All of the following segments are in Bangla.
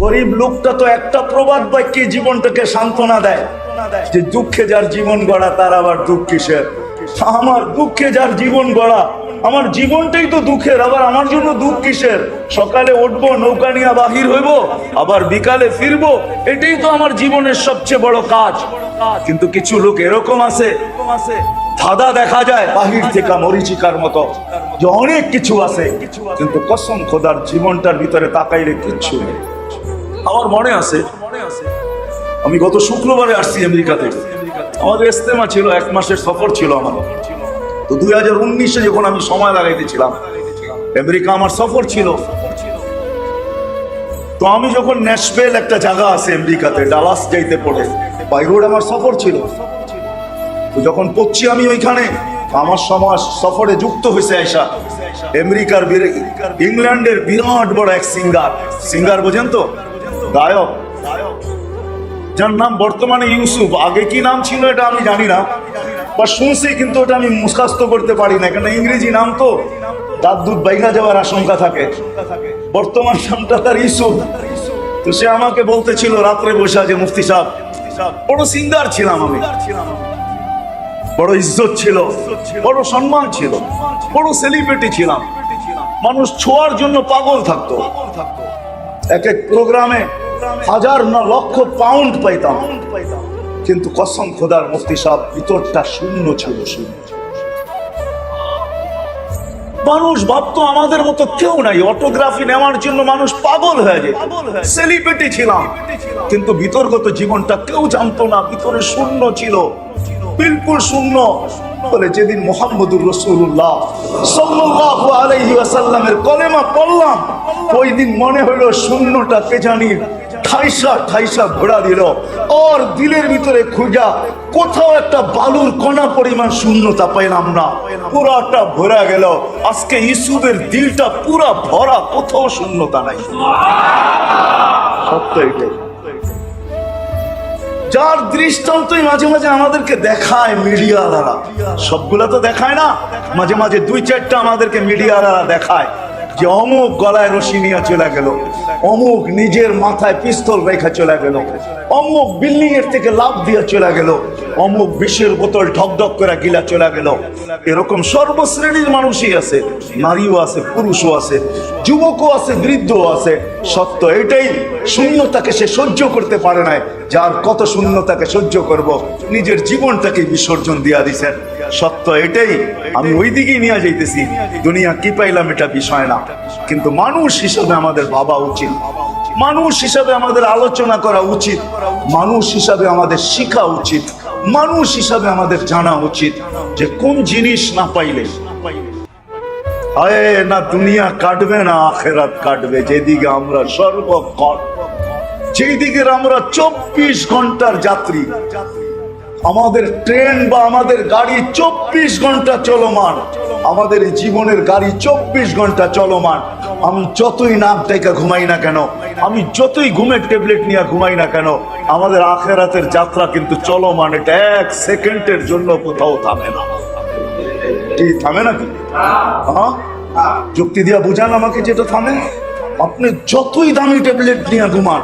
গরিব লোকটা তো একটা প্রবাদ বাক্যে জীবনটাকে সান্ত্বনা দেয় যে দুঃখে যার জীবন গড়া তার আবার দুঃখ কিসের। আমার দুঃখে যার জীবন গড়া, আমার জীবনটাই তো দুঃখের, আবার আমার জন্য দুঃখ কিসের? সকালে উঠবো, নৌকা নিয়ে বাহির হইব, আবার বিকালে ফিরবো, এটাই তো আমার জীবনের সবচেয়ে বড় কাজ। কিন্তু কিছু লোক এরকম আছে, ধাঁধা দেখা যায় বাহির থেকে মরিচিকার মতো, যে অনেক কিছু আছে, কিন্তু কসম খোদার জীবনটার ভিতরে তাকাইলে কিচ্ছু নেই। আমার মনে আছে, আমি গত শুক্রবারে আসছি আমেরিকা থেকে। আমাদের ইস্তেমা ছিল, 1 মাসের সফর ছিল আমাদের। তো 2019-এ যখন আমি সময় লাগাইতেছিলাম, আমেরিকা আমার সফর ছিল। তো আমি যখন ন্যাশভিল একটা জায়গা আছে আমেরিকাতে, ডালাস যাইতে পড়ে, বাই রোড আমার সফর ছিল। তো যখন পড়ছি আমি ওইখানে, আমার সমাজ সফরে যুক্ত হয়েছে আয়সা আমেরিকার, ইংল্যান্ডের বিরাট বড় এক সিঙ্গার বোঝেন তো, গায়ক, যার নাম বর্তমানে ইউসুফ। আগে কি নাম ছিল এটা আমি জানি না, বা শুনছি, কিন্তু ওটা আমি মুখস্থ করতে পারি না, কেন ইংরেজি নাম তো দাঁত দুধ বাইগা যাওয়ার আশঙ্কা থাকে। বর্তমান নামটা তার ইউসুফ। তো সে আমাকে বলতেছিল রাত্রে বসে যে মুফতি সাহেব, বড় সিঙ্গার ছিলাম আমি, বড় ইজ্জত ছিল, বড় সম্মান ছিল, বড় সেলিব্রিটি ছিলাম, মানুষ ছোঁয়ার জন্য পাগল থাকতো। এক এক প্রোগ্রামে 1000 না লক্ষ পাউন্ড পাইতাম, কিন্তু কসম খোদার মুফতি সাহেব ভিতরটা শূন্য ছিল, শূন্য। মানুষ ভাবতো আমাদের মতো কেউ নাই, অটোগ্রাফি নেওয়ার জন্য মানুষ পাগল হয়ে যায়। সেলিব্রিটি ছিলাম, কিন্তু ভিতরগত জীবনটা কেউ জানতো না, ভিতরে শূন্য ছিল, বিলকুল শূন্য। বলে যেদিন মুহাম্মদুর রাসূলুল্লাহ সাল্লাল্লাহু আলাইহি ওয়াসাল্লামের কলেমা পড়লাম, ওই দিন মনে হলো শূন্যটা কে জানি ঠাইসা ঘোরা দিল, আর দিলের ভিতরে খুঁজা কোথাও একটা বালুর কণা পরিমাণ শূন্যতা পাইলাম না, পুরাটা ভরা গেল। আজকে ইউসুফের দিলটা পুরা ভরা, কোথাও শূন্যতা নাই। সত্য এটাই, যার দৃষ্টান্তই মাঝে মাঝে আমাদেরকে দেখায় মিডিয়াওয়ালারা, সবগুলা তো দেখায় না, মাঝে মাঝে 2-4টা আমাদেরকে মিডিয়াওয়ালারা দেখায় যে অমুক গলায় রশি নিয়ে চলে গেল, অমুক নিজের মাথায় পিস্তল রেখা চলে গেল, অমুক বিল্ডিং এর থেকে লাফ দিয়ে চলে গেল, অমুক বিষের বোতল ঢকঢক করে গিলা চলে গেল। এরকম সর্বশ্রেণীর মানুষই আছে, নারীও আছে, পুরুষও আছে, যুবকও আছে, বৃদ্ধও আছে। সত্য এটাই, শূন্যতাকে সে সহ্য করতে পারে না। যার কত শূন্যতাকে সহ্য করব, নিজের জীবনটাকে বিসর্জন দিয়া দিছেন। সত্য এটাই, আমি ওই দিকেই নিয়ে যাইতেছি। দুনিয়া কি পাইলাম এটা বিষয় না, কিন্তু মানুষ হিসাবে আমাদের ভাবা উচিত, মানুষ হিসাবে আমাদের আলোচনা করা উচিত, মানুষ হিসাবে আমাদের শিখা উচিত, মানুষ হিসাবে আমাদের জানা উচিত যে কোন জিনিস না পাইলে হায় না দুনিয়া কাটবে না আখেরাত কাটবে। যেদিকে আমরা সর্বক্ষণ, যেদিকে আমরা 24 ঘন্টার যাত্রী, আমাদের ট্রেন বা আমাদের গাড়ি 24 ঘন্টা চলমান, আমাদের জীবনের গাড়ি 24 ঘন্টা চলমান। আমি যতই নাক ডেকে ঘুমাই না কেন, আমি যতই ঘুমের ট্যাবলেট নিয়ে ঘুমাই না কেন, আমাদের আখেরাতের যাত্রা কিন্তু চলমান। এটা 1 সেকেন্ডের জন্য কোথাও থামে না। কি থামে নাকি? হ্যাঁ, যুক্তি দিয়া বুঝান আমাকে যেটা থামে। আপনি যতই দামি ট্যাবলেট নিয়ে ঘুমান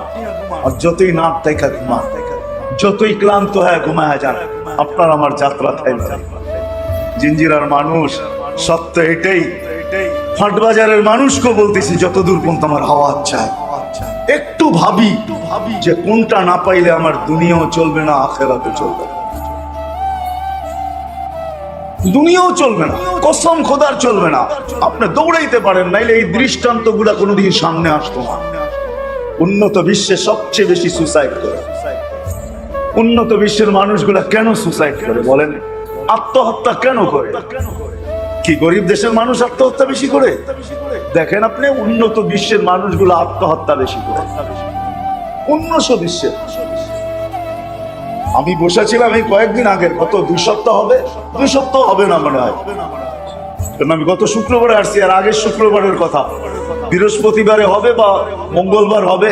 আর যতই নাক ডেকে ঘুমান, যতই ক্লান্ত হয় ঘুমায় যান, আপনার আমার যাত্রা থামে না। জিঞ্জিরার মানুষ, সত্য এটাই। হাটবাজারের মানুষকে বলতেছি, যতদূর পর্যন্ত আমার আওয়াজ চায়, একটু ভাবি যে কোনটা না পাইলে আমার দুনিয়াও চলবে না, আখেরাতও চলবে না, দুনিয়াও চলবে না, কসম খোদার চলবে না। আপনি দৌড়াইতে পারেন, নাইলে এই দৃষ্টান্ত গুলা কোনোদিন সামনে আসতো না। উন্নত বিশ্বে সবচেয়ে বেশি সুসাইড করে। উন্নত বিশ্বের মানুষগুলা কেন সুসাইড করে বলেন? আত্মহত্যা কেন করে? কি গরিব দেশের মানুষ আত্মহত্যা বেশি করে? দেখেন আপনি, উন্নত বিশ্বের মানুষগুলো আত্মহত্যা বেশি করে। উন্নত বিশ্বে আমি বসেছিলাম এই কয়েকদিন আগে, কত 2 সপ্তাহ হবে, 2 সপ্তাহ হবে না মনে হয়, কারণ আমি গত শুক্রবারে আসছি। আর আগের শুক্রবারের কথা, বৃহস্পতিবারে হবে বা মঙ্গলবার হবে,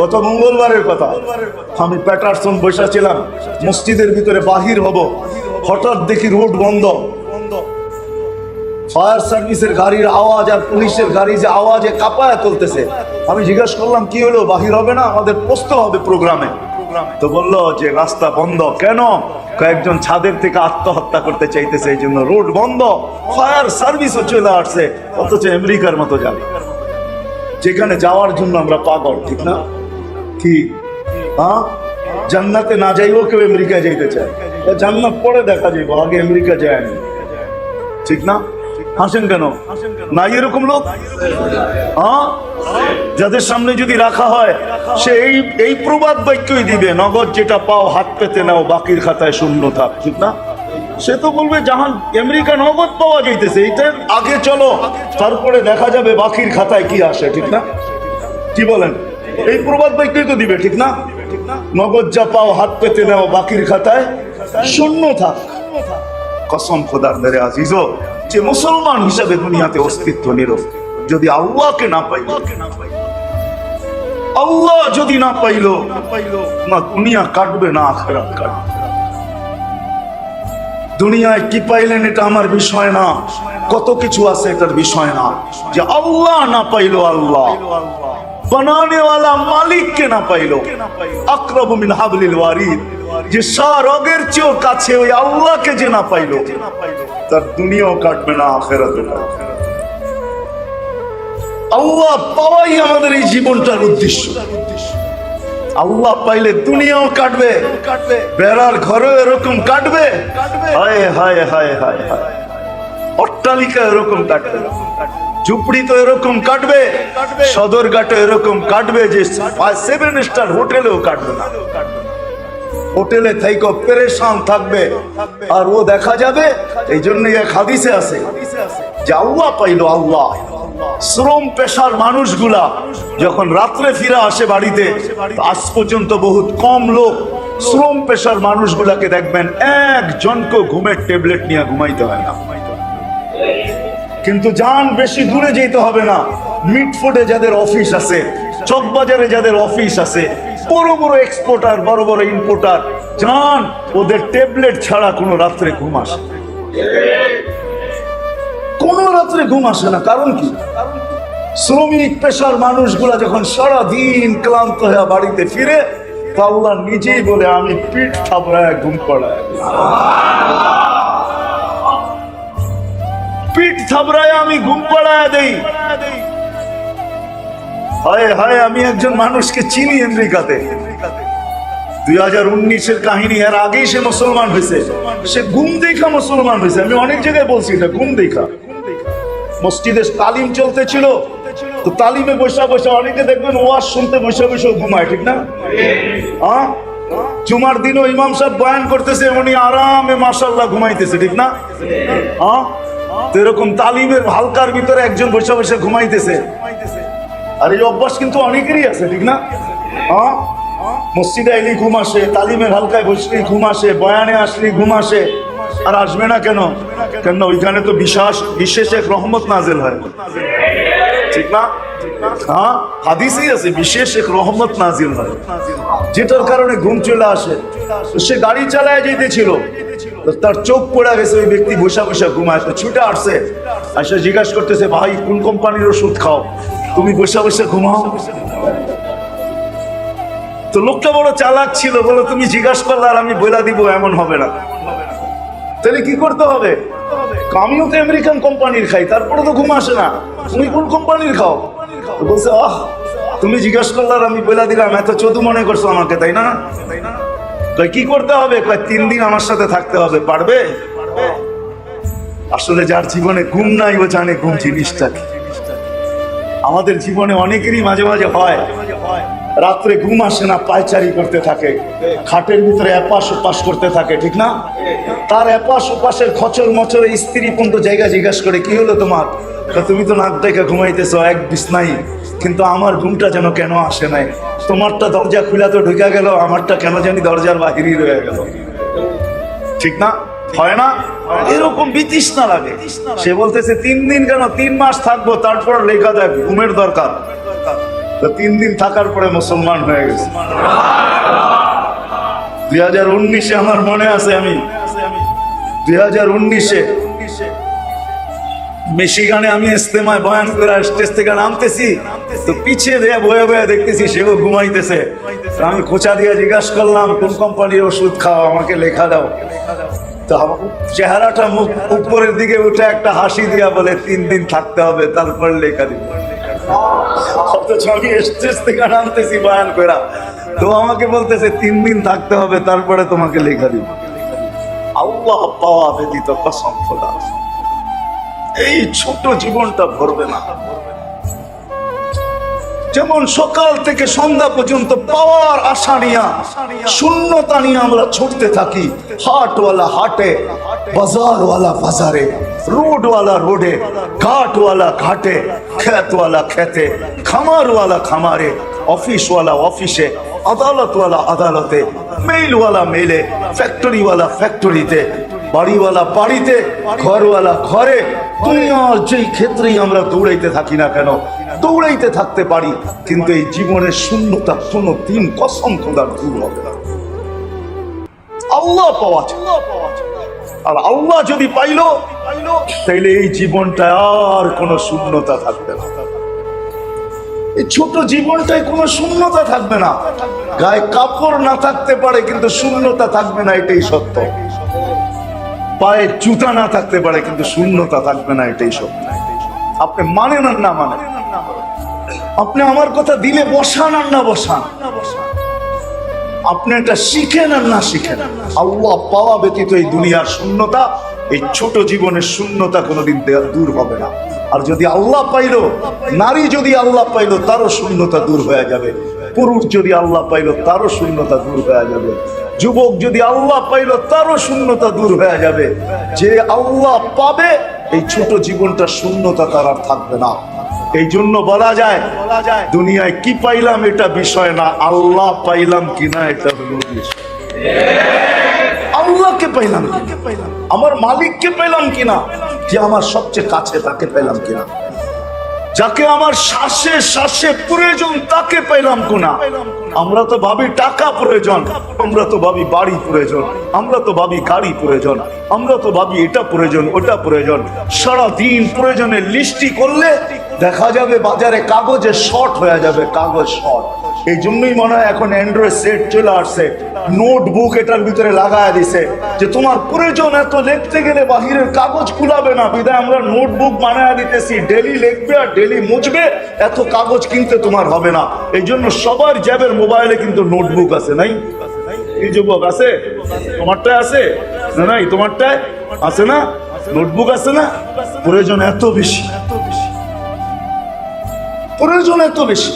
গত মঙ্গলবারের কথা। আমি প্যাটারসন বসেছিলাম, মসজিদের ভিতরে বাহির হব, হঠাৎ দেখি রোড বন্ধ। ফায়ার সার্ভিসের গাড়ির আওয়াজ আর পুলিশের গাড়ি যে আওয়াজে কাঁপায় তুলতেছে। আমি জিজ্ঞাসা করলাম কি হলো, বাহির হবে না, আমাদের পোস্ত হবে প্রোগ্রামে। তো বললো যে রাস্তা বন্ধ। কেন? কয়েকজন ছাদের থেকে আত্মহত্যা করতে চাইতেছে, এই জন্য রোড বন্ধ। ফায়ার সার্ভিসও চলে আসছে, অথচ আমেরিকার মতো যাবে, যেখানে যাওয়ার জন্য আমরা পাগল, ঠিক না? কি হ্যাঁ, জান্নাতে না যাইও কেউ আমেরিকায় যাইতে চায়, জান্নাত পরে দেখা যাইব, আগে আমেরিকা যায়নি, ঠিক না? হাসেন কেন? না এরকম লোক হ্যাঁ, যাদের সামনে যদি রাখা হয় সে এই প্রবাদ বাক্যই দিবে, নগদ যেটা পাও হাত পেতে নাও, বাকির খাতায় শূন্য থাক, ঠিক না? সে তো বলবে জাহান আমেরিকা নগদ পাওয়া যাইতেছে, এইটার আগে চলো, তারপরে দেখা যাবে বাকির খাতায় কি আসে, ঠিক না? কি বলেন? এই প্রবাদ বাক্যই তো দিবে, ঠিক না? নগদ যা পাও হাত পেতে নাও, বাকির খাতায় শূন্য থাক। কসম খোদার মেরে আজিজো, যে মুসলমান হিসাবে দুনিয়াতে অস্তিত্ব নীরব, যদি আল্লাহকে না পাইল, আল্লাহ যদি না পাইল, না দুনিয়া কাটবে না আখিরাত কাটবে। দুনিয়ায় কি পাইলেন এটা আমার বিষয় না, কত কিছু আছে এটার বিষয় না, যে আল্লাহ না পাইলো, আল্লাহ বানানে ওয়ালা মালিককে না পাইলো, আকরাবু মিন হাবলিল ওয়ারিদ, যে রগের চেয়েও কাছে ওই আল্লাহকে যে না পাইলো, তার দুনিয়াও কাটবে না আখিরাতও কাটবে। আল্লাহ পাওয়াই আমাদের এই জীবনটার উদ্দেশ্য। আল্লাহ পাইলে দুনিয়াও কাটবে, বেড়ার ঘরেও এরকম কাটবে, হায় হায় হায় হায় হায়, অট্টালিকা এরকম কাটবে, ঝুপড়ি তো এরকম কাটবে, সদরঘাটে এরকম কাটবে যে 7 স্টার হোটেলেও কাটবে না। হোটেলে থাইকো পেরেশান থাকবে, আর ও দেখা যাবে। এই জন্য এক হাদিসে আছে যে আল্লাহ পাইলো, আল্লাহ শ্রম পেশার মানুষগুলা যখন রাত্রে ফিরে আসে বাড়িতে, আজ পর্যন্ত বহুত কম লোক শ্রম পেশার মানুষগুলাকে দেখবেন একজনকে ঘুমের ট্যাবলেট নিয়ে ঘুমাইতে হয় না। কিন্তু যান বেশি দূরে যেতে হবে না, মিটফোর্ডে যাদের অফিস আছে, চকবাজারে যাদের অফিস আছে, বড় বড় এক্সপোর্টার, বড় বড় ইম্পোর্টার, যান ওদের ট্যাবলেট ছাড়া কোনো রাত্রে ঘুম আসে, কোনো রাত্রে ঘুম আসে না। কারণ কি? শ্রমিক পেশার মানুষগুলা যখন সারাদিন ক্লান্ত হয়ে বাড়িতে ফিরে, তা আল্লাহ নিজেই বলে আমি পিঠ থাবড়ায় ঘুম পড়ায়, পিঠ থাবড়ায় আমি ঘুম পড়ায় দেই। হায় হায়, আমি একজন মানুষকে চিনি আমেরিকাতে, 2019-এর কাহিনী, এর আগেই সে মুসলমান হয়েছে, সে ঘুম দেখা মুসলমান হয়েছে। আমি অনেক জায়গায় বলছি এটা, ঘুম দেখা। মসজিদে তালিম চলতেছিল, তো তালিমে বসে বসে অনেকে দেখবেন ওয়াজ শুনতে বসে বসে ঘুমায়, ঠিক না? হ্যাঁ, জুমার দিনও ইমাম সাহেব বয়ান করতেছে, উনি আরামে মাশাআল্লাহ ঘুমাইতেছে, ঠিক না? হ্যাঁ, তো এরকম তালিমের হালকার ভিতরে একজন বসে বসে ঘুমাইতেছে। আর এই অভ্যাস কিন্তু অনেকেরই আছে, ঠিক না? হ্যাঁ, মসজিদে এলি ঘুম আসে, তালিমের হালকায় বসলেই ঘুম আসে, বয়ানে আসলেই ঘুম আসে। আর আসবে না কেন? কেন ওইখানে তো বিশেষ এক রহমত নাজিল হয়, ঠিক না? হ্যাঁ, হাদিসেই আছে বিশেষ এক রহমত নাজিল হয়, যেটার কারণে ঘুম চলে আসে। সে গাড়ি চালায় যেতেছিল, তার চোখ পড়ে গেছে, ওই ব্যক্তি বসা বসা ঘুমায়, তো ছুটে আসছে, আসে জিজ্ঞাসা করতেছে, ভাই কোন কোম্পানির ওষুধ খাও, তুমি বসে বসে ঘুমাও? তো লোকটা বড় চালাক ছিল, বলো তুমি জিজ্ঞাসা করলে আর আমি বলে দিব, এমন হবে না। তাহলে কি করতে হবে? আমিও তো আমেরিকান কোম্পানির খাই, তারপরে তো ঘুম আসে না, তুমি কোন কোম্পানির খাও? বলছে আহ, তুমি জিজ্ঞাসা করলে আর আমি বলে দিলাম, এত চতু মনে করছো আমাকে, তাই না? কি করতে হবে? 3 দিন আমার সাথে থাকতে হবে। পারবে? আসলে যার জীবনে ঘুম নাই ও জানে ঘুম জিনিসটা কি। আমাদের জীবনে অনেকেরই মাঝে মাঝে হয়, রাত্রে ঘুম আসে না, পায়চারি করতে থাকে, খাটের ভিতরে এপাশ ওপাশ করতে থাকে, ঠিক না? তার এপাশ ওপাশের খচর মচরে স্ত্রী পর্যন্ত জায়গা জিজ্ঞাসা করে, কি হলো তোমার? তুমি তো নাক ডেকে ঘুমাইতেছ এক বিছনাই, কিন্তু আমার ঘুমটা যেন কেন আসে নাই। তোমারটা দরজা খুলা তো ঢুকে গেল, আমারটা কেন জানি দরজার বাহিরই রয়ে গেল, ঠিক না? হয় না? এরকম বিতৃষ্ণা লাগে। সে বলতেছে 3 দিন কেন, 3 মাস থাকবো, তারপর লেখা দেখ ঘুমের দরকার। তো 3 দিন থাকার পরে মুসলমান হয়ে গেছে। 2019-এ আমার মনে আছে, আমি 2019-এ মিশিগানে আমি ইস্তেমায় বয়ান করে স্টেজ থেকে নামতেছি, তো পিছিয়ে দিয়ে বয়ে বয়ে দেখতেছি সেও ঘুমাইতেছে। আমি খোঁচা দিয়ে জিজ্ঞাসা করলাম কোন কোম্পানির ওষুধ খাও, আমাকে লেখা দাও। তো চেহারাটা মুখ উপরের দিকে উঠে একটা হাসি দিয়া বলে 3 দিন থাকতে হবে, তারপর লেখা দিব। অথচ আমি স্টেজ থেকে নামতেছি বয়ান করা, তো আমাকে বলতেছে 3 দিন থাকতে হবে, তারপরে তোমাকে লেখা দিব। আল্লাহ পাওয়া ব্যতীত কসম খোদা এই ছোট জীবনটা ভরবে না। যেমন সকাল থেকে সন্ধ্যা পর্যন্ত পাওয়ার আশা নিয়ে, শূন্যতা নিয়ে আমরা ছুটতে থাকি। হাটওয়ালা হাটে, বাজারওয়ালা বাজারে, রোডওয়ালা রোডে, ঘাটওয়ালা ঘাটে, খেতওয়ালা খেতে, খামারওয়ালা খামারে, অফিসওয়ালা অফিসে, আদালতওয়ালা আদালতে, মেইলওয়ালা মেলে, ফ্যাক্টরিওয়ালা ফ্যাক্টরিতে, বাড়িওয়ালা বাড়িতে, ঘরওয়ালা ঘরে। দুনিয়ার যেই ক্ষেত্রেই আমরা দৌড়াইতে থাকি না কেন, দৌড়াইতে থাকতে পারি, কিন্তু এই জীবনের শূন্যতা কোনো দিন কসম খোদার দূর হবে না। আল্লাহ পাওয়া যায়, আর আল্লাহ যদি পাইলো তাইলে এই জীবনটা আর কোনো শূন্যতা থাকবে না। এই ছোট জীবনটায় কোনো শূন্যতা থাকবে না। গায়ে কাপড় না থাকতে পারে কিন্তু শূন্যতা থাকবে না, এটাই সত্য। পায়ে জুতা না থাকতে পারে কিন্তু শূন্যতা থাকবে না, এটাই সত্য। আপনি মানেন আর না মানেন, আপনি আমার কথা দিলে বসান আর না বসান, আপনি এটা শিখেন আর না শিখেন, আল্লাহ পাওয়া ব্যতীত এই দুনিয়ার শূন্যতা, এই ছোট জীবনের শূন্যতা কোনোদিন দূর হবে না। আর যদি আল্লাহ পাইলো, নারী যদি আল্লাহ পাইলো তারও শূন্যতা দূর হয়ে যাবে, পুরুষ যদি আল্লাহ পাইলো তারও শূন্যতা দূর হয়ে যাবে, যুবক যদি আল্লাহ পাইলো তারও শূন্যতা দূর হয়ে যাবে। যে আল্লাহ পাবে এই ছোট জীবনটা শূন্যতা তার আর থাকবে না। এই জন্য বলা যায় দুনিয়ায় কি পাইলাম এটা বিষয় না, আল্লাহ পাইলাম কিনা এটা হলো বিষয়। আল্লাহকে পাইলাম, আমার মালিককে পেলাম কিনা, যে আমার সবচেয়ে কাছে তাকে পেলাম কিনা, যাকে আমার শ্বাসে শ্বাসে প্রয়োজন তাকে পেলাম কিনা। আমরা তো ভাবি টাকা প্রয়োজন, আমরা তো ভাবি বাড়ি প্রয়োজন, আমরা তো ভাবি গাড়ি প্রয়োজন, আমরা তো ভাবি এটা প্রয়োজন ওটা প্রয়োজন। সারাদিন প্রয়োজনের লিস্টি করলে দেখা যাবে বাজারে কাগজে শর্ট হয়ে যাবে, কাগজ শর্ট। এই জন্যই মনে হয় এখন অ্যান্ড্রয়েড সেট চলে আসছে, নোটবুক এটার ভিতরে লাগায় দিছে যে তোমার প্রয়োজন এত লিখতে গেলে বাহিরের কাগজ কুলাবে না, বিধায় আমরা নোটবুক বানায় দিতেছি, ডেলি লিখবে আর ডেলি মুছবে, এত কাগজ কিনতে তোমার হবে না। এই জন্য সবার জ্যাবের মোবাইলে কিন্তু নোটবুক আছে, নাই? এই যুবক আছে, তোমারটায় আছে না? নাই, তোমারটায় আছে না? নোটবুক আছে না? প্রয়োজন এত বেশি, প্রয়োজন এত বেশি,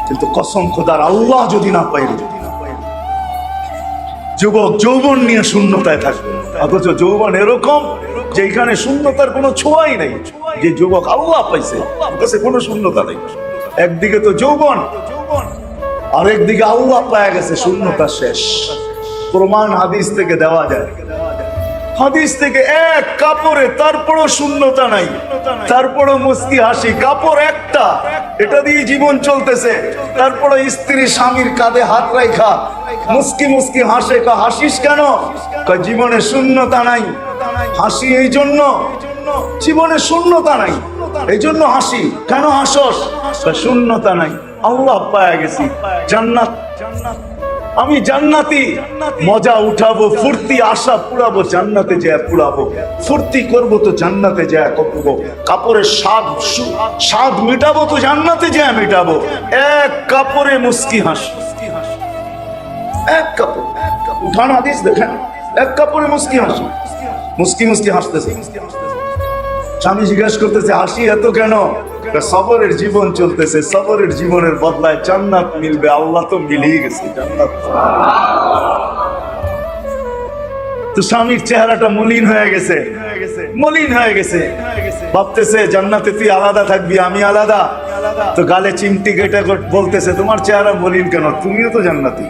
কিন্তু কসম খোদার আল্লাহ যদি না পাইল, যুবক যৌবন নিয়ে শূন্যতায় থাকবে। অথচ যৌবন এরকম যে এখানে শূন্যতার কোনো ছোঁয়াই নেই। যে যুবক আল্লাহ পাইছে কাছে কোনো শূন্যতা নেই। একদিকে তো যৌবন, আর একদিকে আল্লাহ পায়া গেছে, শূন্যতা শেষ। প্রমাণ হাদিস থেকে দেওয়া যায়, হাদিস থেকে এক কাপড়ে তারপরও শূন্যতা নাই, তারপরও মুস্কি হাসি, কাপড় একটা, এটা দিয়ে জীবন চলতেছে। তারপরে স্ত্রী স্বামীর কাঁধে হাত রাখা মুস্কি মুস্কি হাসে, হাসিস কেন? জীবনে শূন্যতা নাই, হাসি এই জন্য, জীবনে শূন্যতা নাই এই জন্য হাসি। কেন হাসস? শূন্যতা নাই, আল্লাহ পায়া গেছি, জান্নাত, আমি জান্নাতি, মজা উঠাবো, ফুর্তি আশা পুরাবো, জান্নাতে যায় পুরাবো, ফুর্তি করবো তো জান্নাতে যায় করবো, কাপড়ের স্বাদ মিটাবো তো জান্নাতে যায় মিটাবো। এক কাপড়ে মুস্কি হাস, এক কাপড় উঠান হাদিস দেখেন, এক কাপড়ে মুস্কি হাস, মুস্কি মুস্কি হাসতেছে। স্বামী জিজ্ঞাসা করতেছে হাসি এত কেন? সবরের জীবন চলতেছে, সবরের জীবনের বদলায় জান্নাত মিলবে। আল্লাহ তো মিলিয়ে গেছে জান্নাত। তো স্বামীর চেহারাটা মলিন হয়ে গেছে, মলিন হয়ে গেছে, ভাবতেছে জান্নাতে তুই আলাদা থাকবি, আমি আলাদা। তো গালে চিমটি কেটে বলতেছে তোমার চেহারা মলিন কেন, তুমিও তো জান্নাতি।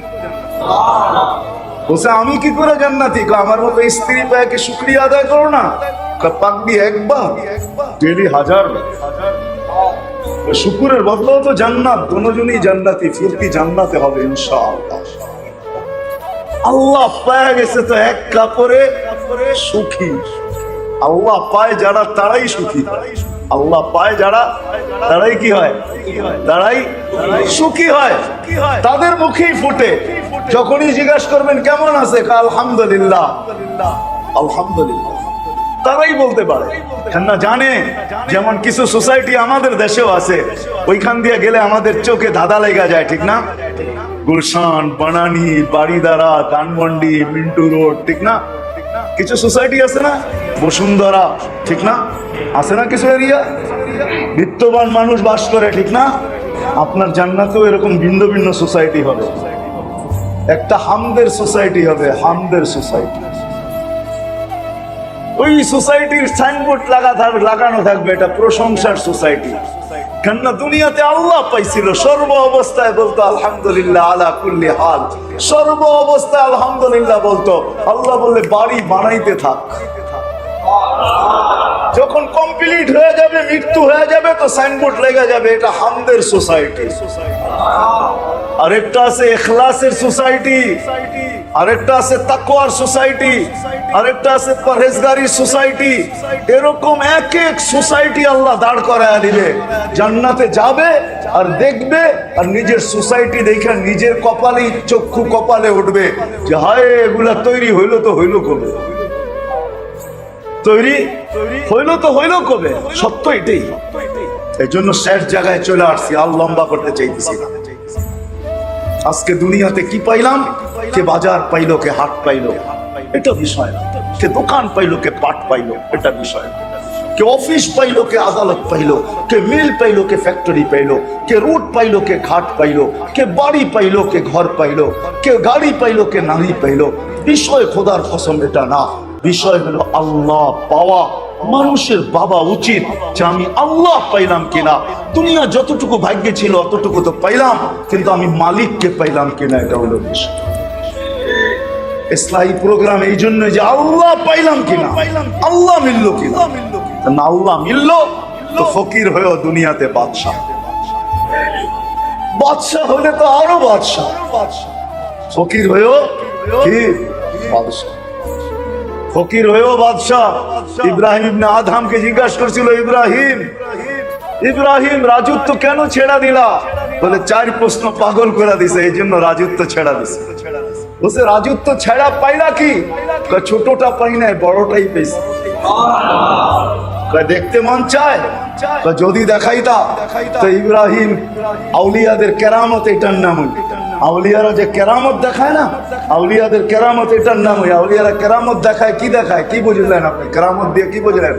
বলছে আমি কি করে জান্নাতি? আমার মতো স্ত্রী পায় কি শুকরিয়া আদায় করো না? পাক দিয়ে একবার, ডেলি হাজার। শুকুরের বদলাও তো জান্নাত, দুজনই জান্নাতি, ফুর্তি জান্নাতে হবে ইনশাআল্লাহ। আল্লাহ পায়া গেছে তো এক কাপড়ে সুখী, আল্লাহ পায় যারা তারাই সুখী, আল্লাহ পায় যারা তারাই কি হয়, তারাই সুখী হয়, তাদের মুখেই ফুটে। যখনই জিজ্ঞাসা করবেন কেমন আছে, আলহামদুলিল্লাহ, আলহামদুলিল্লাহ, তারাই বলতে পারে। না জানে, যেমন কিছু সোসাইটি আমাদের দেশেও আছে, ওইখান দিয়ে গেলে আমাদের চোখে ধাঁধা লেগে যায়, ঠিক না? গুলশান, বানানি, বাড়িদারা, ধানমন্ডি, মিন্টু রোড, ঠিক না? কিছু সোসাইটি আছে না, বসুন্ধরা, ঠিক না? আছে না কিছু এরিয়া, বিত্তবান মানুষ বাস করে, ঠিক না? আপনার জান্নাতেও এরকম ভিন্ন ভিন্ন সোসাইটি হবে। একটা হামদের সোসাইটি হবে, হামদের সোসাইটি। ওই সোসাইটির সাইনবোর্ড লাগানো থাকবে, এটা প্রশংসার সোসাইটি। কেননা দুনিয়াতে আল্লাহ পাইছিল, সর্ব অবস্থায় বলতো আলহামদুলিল্লাহ আলা কুল্লি হাল, সর্ব অবস্থায় আলহামদুলিল্লাহ বলতো। আল্লাহ বললে বাড়ি বানাইতে থাক, যখন কমপ্লিট হয়ে যাবে, মৃত্যু হয়ে যাবে, তো সাইনবোর্ড লেগে যাবে এটা হামদের সোসাইটি। আরেকটা আছে ইখলাসের সোসাইটি, আরেকটা আছে তাকওয়ার সোসাইটি, আরেকটা আছে পরহেজগারির সোসাইটি। এরকম এক এক সোসাইটি আল্লাহ দাঁড় করায় দিবে। জান্নাতে যাবে আর দেখবে, আর নিজের সোসাইটি দেখে নিজের কপালেই চক্ষু কপালে উঠবে যে হায়, এগুলা তৈরি হইলো তো হইলো কবে, তৈরি হইলো তো হইলো কবে। সত্য এটাই। এই জন্য শেষ জায়গায় চলে আসছি, আর লম্বা করতে চাইতেছি না। আজকে দুনিয়াতে কি পাইলাম, কে বাজার পাইলো, কে হাট পাইলো, এটা বিষয় না। কে দোকান পাইলো, কে পাট পাইলো, এটা বিষয় না। কে অফিস পাইলো, কে আদালত পাইলো, কে মিল পাইলো, কে ফ্যাক্টরি পাইলো, কে রোড পাইলো, কে ঘাট পাইলো, কে বাড়ি পাইলো, কে ঘর পাইলো, কে গাড়ি পাইলো, কে নারী পাইলো, বিষয় খোদার কসম এটা না। বিষয় হলো আল্লাহ পাওয়া। মানুষের ভাবা উচিত যে আমি আল্লাহ পাইলাম কিনা। দুনিয়া যতটুকু ভাগ্যে ছিল অতটুকু তো পাইলাম, কিন্তু আমি মালিককে পাইলাম কিনা, এটা হলো বিষয়। ইসলাহী প্রোগ্রাম এই জন্য যে আল্লাহ পাইলাম কিনা, আল্লাহ মিলল কিনা। না আল্লাহ মিলল তো ফকির হয়েও দুনিয়াতে বাদশাহ, বাদশাহ হলে তো আরো বাদশাহ, ফকির হয়েও কি বাদশাহ, ফকির হয়েও বাদশাহ। ইব্রাহিম ইবনে আদহামকে জিজ্ঞাসা করছিল, ইব্রাহিম, ইব্রাহিম রাজত্ব কেন ছেড়া দিলা? বলে 4 প্রশ্ন পাগল করে দিছে, এই জন্য রাজত্ব ছেড়া দিছে। বলছে রাজত্ব ছেড়া পাইলা কি? ছোটটা পাই নাই, বড়টাই পেয়েছি। দেখতে মন চায়, যদি দেখাইতা তো ইব্রাহিম আউলিয়াদের কেরামত এটার নাম। আউলিয়ারা যে কেরামত দেখায় না, আউলিয়াদের কেরামত এটার নাম। আউলিয়ারা কেরামত দেখায়, কি দেখায়, কি বুঝলেন আপনি? কেরামত দিয়ে কি বুঝলেন?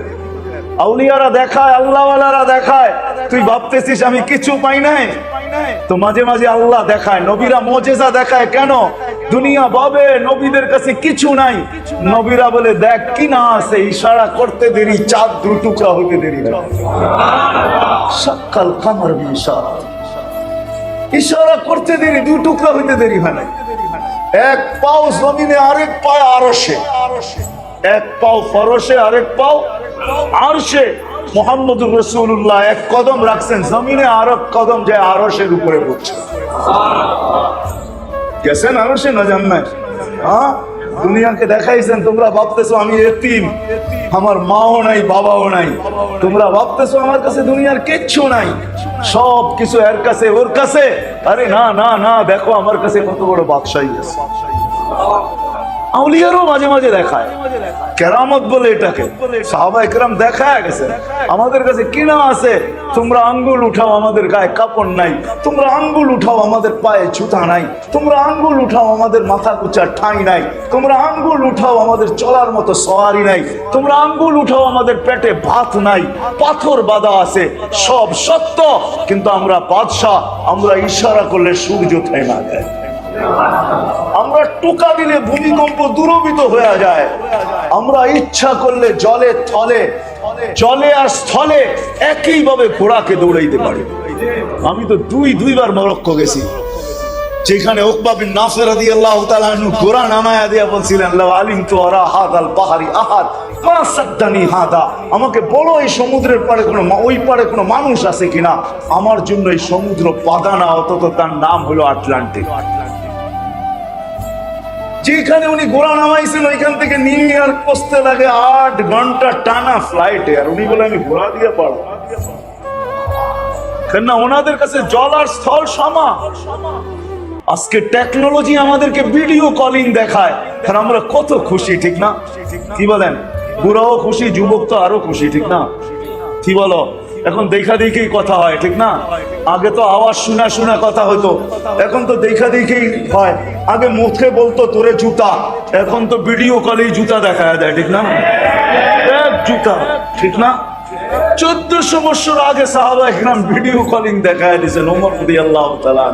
আউলিয়ারা দেখায়, আল্লাহওয়ালারা দেখায়। তুই ভাবতেছিস আমি কিছু পাই নাই, তো মাঝে মাঝে আল্লাহ দেখায়। নবীরা মুজিজা দেখায় কেন? দুনিয়া ভাবে নবীদের কাছে কিছু নাই, নবীরা বলে দেখ কি না আছে, ইশারা করতে দেরি, চাঁদ 2 টুকরা হইতে দেরি না। সকাল কামর ইশারা, ইশারা করতে দেরি, 2 টুকরা হইতে দেরি হয় না। এক পাও জমিনে, আরেক পায় আরশে, এক পাও ফরশে, আরেক পাও আরশে। মুহাম্মদুর রাসূলুল্লাহ এক কদম রাখছেন জমিনে, আর এক কদম যায় আরশের উপরে পড়ছে। গেছেন আরশে না জান্নাত? হ্যাঁ, দুনিয়াকে দেখাইছেন। তোমরা ভাবতেছো আমি এতিম, আমার মাও নাই, বাবাও নাই। তোমরা ভাবতেছো আমার কাছে দুনিয়ার কিচ্ছু নাই, সব কিছু এর কাছে, ওর কাছে। আরে না না না, দেখো আমার কাছে কত বড় বাদশাহী আছে। আউলিয়ারও মাঝে মাঝে দেখায়, কেরামত বলে এটাকে। সাহাবায়ে কেরাম দেখায় গেছে, আমাদের কাছে কিনা আছে। তোমরা আঙ্গুল উঠাও, আমাদের গায়ে কাপড় নাই। তোমরা আঙ্গুল উঠাও, আমাদের পায়ে জুতা নাই। তোমরা আঙ্গুল উঠাও, আমাদের মাথা কুচার ঠাঁই নাই। তোমরা আঙ্গুল উঠাও, আমাদের চলার মতো সওয়ারি নাই। তোমরা আঙ্গুল উঠাও, আমাদের পেটে ভাত নাই, পাথর বাঁধা আছে। সব সত্য, কিন্তু আমরা বাদশাহ। আমরা ইশারা করলে সূর্য থেমে যায়, আমরা টোকা দিলে ভূমিকম্প দূরবিত হয়ে যায়। আমরা ইচ্ছা করলে জলে থলে, জলে আর স্থলে একইভাবে ঘোড়াকে দৌড়াইতে পারি। আমি তো দুইবার মরক্কো গেছি, যেখানে উকবা বিন নাফির রাদিয়াল্লাহু তাআলা আনহু ঘোড়া নামায়া দিয়া বলছিলেন, লাউ আলিমতু আরা হাদাল বাহরি আহাদ মা সাদ্দানি হাদা। আমাকে বলো এই সমুদ্রের পাড়ে কোনো, ওই পাড়ে কোনো মানুষ আছে কিনা, আমার জন্য এই সমুদ্র বাধা না, অথচ তার নাম হলো আটলান্টিক। যেখানে উনি ঘোড়া নামাইছেন ওইখান থেকে নিউ ইয়র্ক পৌঁছতে লাগে 8 ঘন্টা টানা ফ্লাইটে, আর উনি বলে আমি ঘোড়া দিয়ে পারবো কেন? ওনাদের কাছে জল আর স্থল সমান। আজকে টেকনোলজি আমাদেরকে ভিডিও কলিং দেখায়, আর আমরা কত খুশি, ঠিক না? কি বলেন? বুড়াও খুশি, যুবক তো আরো খুশি, ঠিক না? কি বলো? এখন দেখা দেখেই কথা হয়, ঠিক না? আগে তো আওয়াজ শোনা শোনা কথা হতো, এখন তো দেখা দেখেই হয়। আগে মুখে বলতো তোরে জুতা, এখন তো ভিডিও কলেই জুতা দেখা দেয়, ঠিক না? এক জুতা, ঠিক না? 1400 বছর আগে সাহাবা একরাম ভিডিও কলিং দেখায় দিয়েছেন ওমর রাদিয়াল্লাহু তাআলা,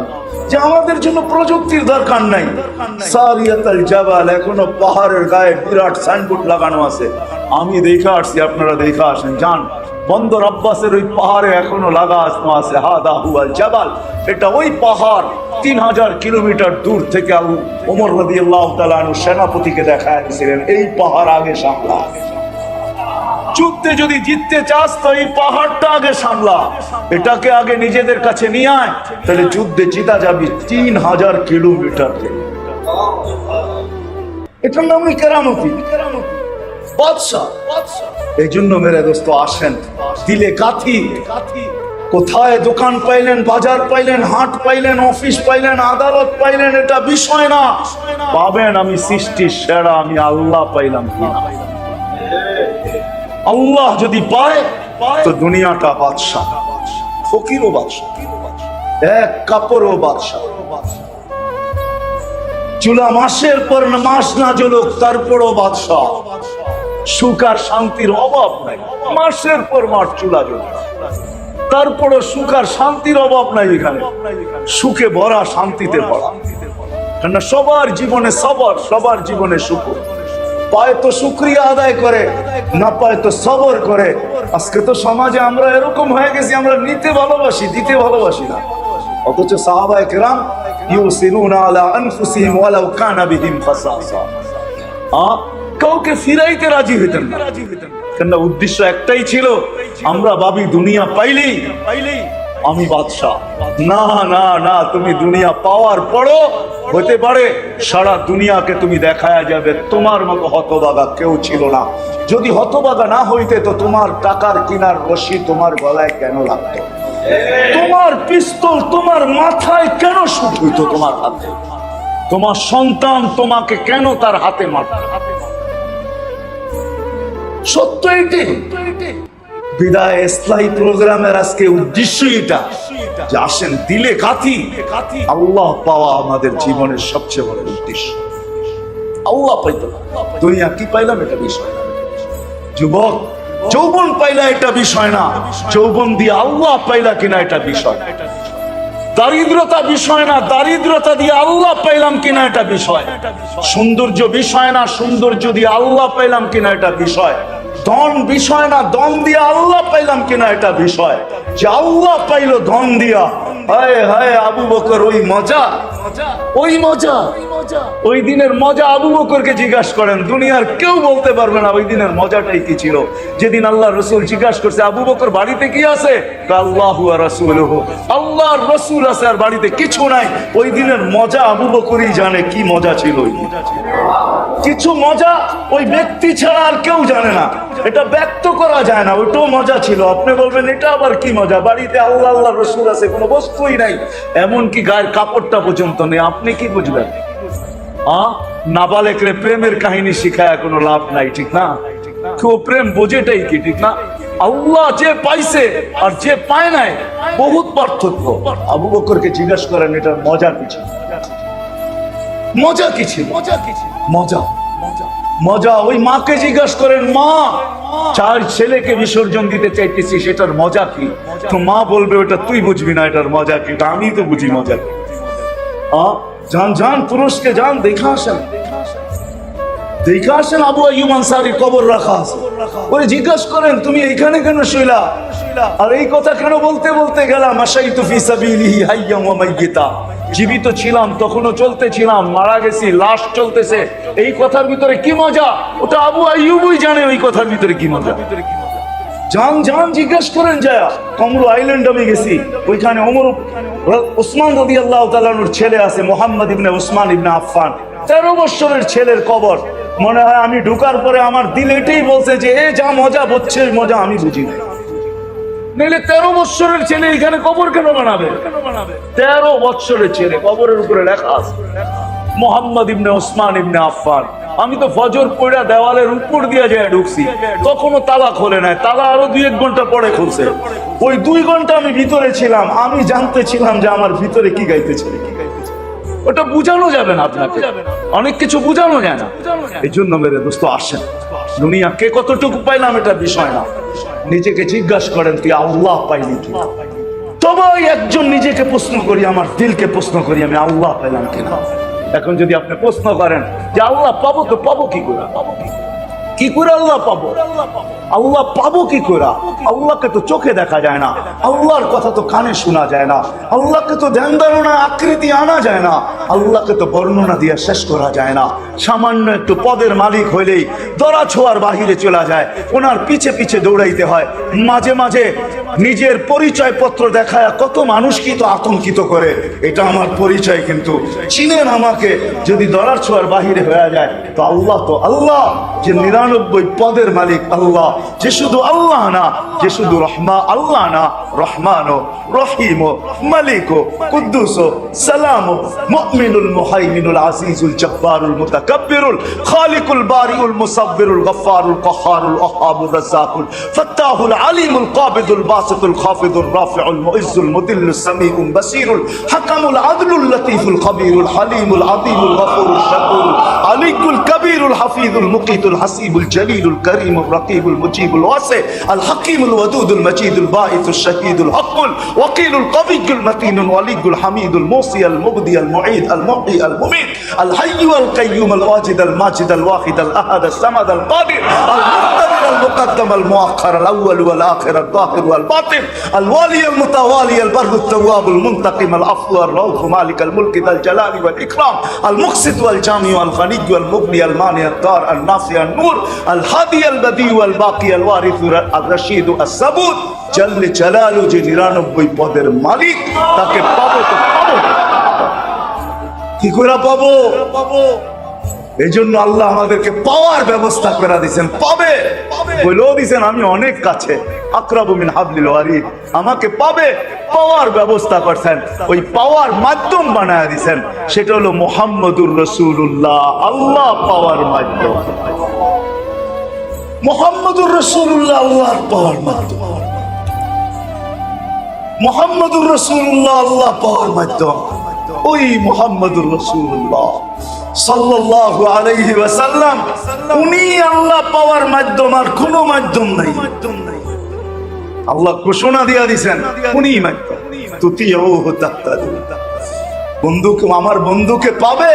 যে আমাদের জন্য প্রযুক্তির দরকার নাই। সারিয়াতুল জাবাল, এখনো পাহাড়ের গায়ে বিরাট সাইনবোর্ড লাগানো আছে, আমি দেখা আসছি, আপনারা দেখা আসেন, যান। বন্দর আব্বাসের ওই পাহাড়ে এখনো লাগানো আছে হাদা হুয়াল জাবাল, এটা ওই পাহাড়। 3000 কিলোমিটার দূর থেকে ওমর রাদিয়াল্লাহু তাআলা সেনাপতিকে দেখায় দিয়েছিলেন এই পাহাড় আগে সামলা। যুদ্ধে যদি জিততে চাস তো এই পাহাড়টা আগে সামলা, এটাকে আগে নিজেদের কাছে নিয়ে আয়, তাহলে যুদ্ধে জিতা যাবি 3000 কিলোমিটার। এটার নামই কেরামতি, বাদশা। এই জন্য মেরে দোস্ত আসেন, দিলে কাথি। কোথায় দোকান পাইলেন, বাজার পাইলেন, হাট পাইলেন, অফিস পাইলেন, আদালত পাইলেন, এটা বিষয় না। পাবেন আমি সৃষ্টির সেরা, আমি আল্লাহ পাইলাম কিনা। আল্লাহ যদি পায় তো দুনিয়াটা বাদশা, ফকিরও বাদশা, এক কাপড়ও বাদশা। চুলা মাসের পর মাস না জ্বলুক তারপরও বাদশা। সুখ আর শান্তির অভাব নাই, মাসের পর মাস চুলা জ্বলুক তারপরও সুখ আর শান্তির অভাব নাই। এখানে সুখে ভরা, শান্তিতে ভরা, কেননা সবার জীবনে সবর, সবার জীবনে সুখ। পায় তো শুকরিয়া আদায় করে, না পায় তো সবর করে। আজকে তো সমাজে আমরা এরকম হয়ে গেছি, আমরা নিতে ভালোবাসি, দিতে ভালোবাসি না। অথচ সাহাবায়ে কেরাম ইউসিরুনা আলা আনফুসিহিম ওয়ালাউ কানা বিহিম খাসাসা, কাউকে ফিরাইতে রাজি হইতেন না, কেননা উদ্দেশ্য একটাই ছিল, আমরা ভাবি দুনিয়া পাইলেই আমি বাদশা। না না না, তুমি দুনিয়া পাওয়ার পরও হতে পারে সারা দুনিয়াকে তুমি দেখায়া যাবে তোমার মতো হতভাগা কেউ ছিল না। যদি হতভাগা না হইতে তো তোমার টাকার কিনার রশি তোমার গলায় কেন লাগতো? তোমার পিস্তল তোমার মাথায় কেন শুট হইতো তোমার হাতে? তোমার সন্তান তোমাকে কেন তার হাতে মারত? সত্য এটি। বিদায় ইসলামী প্রোগ্রামের আজকে উদ্দেশ্য এটা যে আসেন দিলে কাথি, আল্লাহ পাওয়া আমাদের জীবনের সবচেয়ে বড় উদ্দেশ্য। আল্লাহ পাইতো না, দুনিয়া কি পাইলাম এটা বিষয় না। যুবক যৌবন পাইলা এটা বিষয় না, যৌবন দিয়ে আল্লাহ পাইলা কিনা এটা বিষয়। দারিদ্রতা বিষয় না, দারিদ্রতা দিয়ে আল্লাহ পাইলাম কিনা এটা বিষয়। সৌন্দর্য বিষয় না, সৌন্দর্য দিয়ে আল্লাহ পাইলাম কিনা এটা বিষয়। ধন বিষয় না, ধন দিয়ে আল্লাহ পাইলাম কিনা এটা বিষয়। যে আল্লাহ পাইলো ধন দিয়া, হায় হায় আবু বকর ওই মজা, ওই মজা, ওই দিনের মজা আবু বকরকে জিজ্ঞাসা করেন, দুনিয়ার কেউ বলতে পারবে না ওই দিনের মজাটাই কি ছিল। যেদিন আল্লাহ রসুল জিজ্ঞাসা করছে আবু বকর বাড়িতে কি আছে, আল্লাহু ওয়া রাসূলুহু, আল্লাহর রসুল আছে আর বাড়িতে কিছু নাই। ওই দিনের মজা আবু বকরই জানে কি মজা ছিল। কিছু মজা ওই ব্যক্তি ছাড়া আর কেউ জানে না, এটা ব্যক্ত করা যায় না, ওইটাও মজা ছিল। আপনি বলবেন এটা আবার কি মজা, বাড়িতে আল্লাহ আল্লাহ রসুল আছে, কোনো বস্তুই নাই, এমনকি গায়ের কাপড়টা পর্যন্ত নেই, আপনি কি বুঝবেন? নাবালেকরে প্রেমের কাহিনী শিখায় কোনো লাভ নাই, ঠিক না? কেউ প্রেম বোঝেটাই কি, ঠিক না? আল্লাহ যে পাইছে আর যে পায় নাই বহুত পার্থক্য। আবু বকরকে জিজ্ঞাসা করেন এটার মজা কি ছিল? মজা কি ছিল? মজা মজা ওই মাকে জিজ্ঞাসা করেন, মা 4 ছেলেকে বিসর্জন দিতে চাইতেছি, সেটার মজা কি? তো মা বলবে ওটা তুই বুঝবি না, এটার মজা কি, আমি তো বুঝি মজা কি। যান যান তুরস্কে যান, দেখা আসেন, দেখা আসেন। আবু আইয়ুব আনসারীর কবর রাখা আছে, ওরে জিজ্ঞাসা করেন তুমি এইখানে কেন শুইলা? আর এই কথা কেন বলতে বলতে গেলাম, মাশাইতু ফি সাবিলিহি হাইয়াম ওয়া মাইয়িতা, জীবিত ছিলাম তখনও চলতেছিলাম, মারা গেছি লাশ চলতেছে। এই কথার ভিতরে কি মজা? ওটা আবু আইয়ুবই জানে ওই কথার ভিতরে কি মজা। যান যান জিজ্ঞেস করেন যায়। কমরু আইল্যান্ড আমি গেছি, ওইখানে ওমর ওসমান রাদিয়াল্লাহু তাআলা আনহুর ছেলে আছে মুহাম্মদ ইবনে উসমান ইবনে আফফান, 13 বছরের ছেলের কবর। মনে হয় আমি ঢুকার পরে আমার দিল এটাই বলছে যে এ যা মজা হচ্ছে মজা আমি বুঝি না। নইলে 13 বছরের ছেলে এখানে কবর কেন বানাবে? 13 বছরের ছেলে, কবরের উপরে লেখা আছে মোহাম্মদ ইবনে ওসমান ইবনে আফফান। আমি তো ফজর পড়া দেওয়ালের উপর দিয়ে যায় ঢুকছি, তখনও তালা খোলে নাই, তালা আরো 2-1 ঘন্টা পরে খুলছে। ওই 2 ঘন্টা আমি ভিতরে ছিলাম, আমি জানতে ছিলাম যে আমার ভিতরে কি গাইতেছে। ওটা বুঝানো যাবে না আপনাকে, অনেক কিছু বুঝানো যায় না। এই জন্য মেরে দোস্ত আসেন, দুনিয়া কে কতটুকু পাইলাম এটা বিষয় না, নিজেকে জিজ্ঞাসা করেন তুই আল্লাহ পাইলি কি। সবাই একজন নিজেকে প্রশ্ন করি, আমার দিলকে প্রশ্ন করি আমি আল্লাহ পাইলাম কিনা। এখন যদি আপনি প্রশ্ন করেন যে আল্লাহ পাবো, তো পাবো কি করে? কি করে আল্লাহ পাবো? আল্লাহ পাবো কি করে? আল্লাহকে তো চোখে দেখা যায় না, আল্লাহর কথা তো কানে শোনা যায় না, আল্লাহকে তো ধ্যান ধারণা আকৃতি আনা যায় না, আল্লাহকে তো বর্ণনা দিয়ে শেষ করা যায় না। সামান্য একটু পদের মালিক হইলেই দরা ছোঁয়ার বাহিরে চলে যায়, ওনার পিছে পিছে দৌড়াইতে হয়। মাঝে মাঝে নিজের পরিচয় পত্র দেখায় কত মানুষকে তো আতঙ্কিত করে, এটা আমার পরিচয়, কিন্তু চিনেন আমাকে। যদি দরার ছোঁয়ার বাহিরে হয়ে যায় তো আল্লাহ তো আল্লাহ, যে 99 পদের মালিক আল্লাহ, যে শুধু আল্লাহ না, যে শুধু আল্লাহ না, রহমান রহিম মালিক কুদ্দুস সালাম মুমিনুল মুহাইমিনুল আজিজুল জব্বারুল মুতাকাব্বিরুল খালিকুল বারিউল মুসাব্বিরুল গফফারুল কহারুল ওয়াহাবুর রাজ্জাকুল ফাত্তাহুল আলিমুল কাবিদুল বাসিতুল খাফিদুর রাফিউল মুইজ্জুল মুদিল্লুস সামিউল বাসিরুল হাকামুল আদলুল লতীফুল খবীরুল হালিমুল আযীমুল গফুরুশ শাকুরুল আলিকুল কবীরুল হাফিজুল মুকিতুল হাসিবুল জলিলুল করিমুর রকিবুল মুজিবুল ওয়াসি আল হাকিমুল ওয়াদুদুল মজিদুল বাঈসুশ শাহীদুল হকুল ওয়াকিলুল কবিয়ুল মতিনুল ওয়ালিয়ুল হামিদুল মুসি আল মুবদি আল মুঈদ আল মুহয়ি আল মুমীত আল হাইয়্যু আল কাইয়্যুম আল ওয়াজিদ আল মাজিদ আল ওয়াহিদ আল আহাদ আল সামাদ আল কাদির আল মুক্তাদির আল মুকদ্দাম আল মুআখ্খার আল আউয়াল ওয়াল আখির আল যাহির ওয়াল বাতিন আল ওয়ালি আল মুতাওয়ালি আল বাররু আত তাওয়াব আল মুনতাকিম আল আফু আর রাউফ মালিক আল মুলক আল জালালি ওয়াল ইকরাম আল মুকসিত ওয়াল জামি আল গনি ওয়াল মুগনি আল মানি আল দার আল নাফি আল নূর আল হাদি আল বদি ওয়াল বাকি আল ওয়ারিস আল রশিদ আল সাবুত জাল্লে জালালু, যে 99 পদের মালিক, তাকে পাবো তো পাবো কি করে পাবো? এই জন্য আল্লাহ আমাদেরকে পাওয়ার ব্যবস্থা করে দিয়েছেন, পাবে বলেও দিয়েছেন আমি অনেক কাছে, আকরাবু মিন হাবলিল ওয়ারিদ, আমাকে পাবে পাওয়ার ব্যবস্থা করছেন। ওই পাওয়ার মাধ্যম বানায় দিয়েছেন, সেটা হলো মুহাম্মদুর রাসূলুল্লাহ। আল্লাহ পাওয়ার মাধ্যম, মুহাম্মদুর রাসূলুল্লাহ আল্লাহর পাওয়ার মাধ্যম, মুহাম্মদুর রাসূলুল্লাহ আল্লাহ পাওয়ার মাধ্যম। ওই মুহাম্মদুর রাসূলুল্লাহ সাল্লাল্লাহু আলাইহি ওয়াসাল্লাম, উনি আল্লাহ পাওয়ার মাধ্যম, আর কোনো মাধ্যম নাই। আল্লাহ ঘোষণা দিয়া দিয়েছেন উনি মাধ্যম, তুতিউহু তাহতাদু। বন্ধুকে, আমার বন্ধুকে পাবে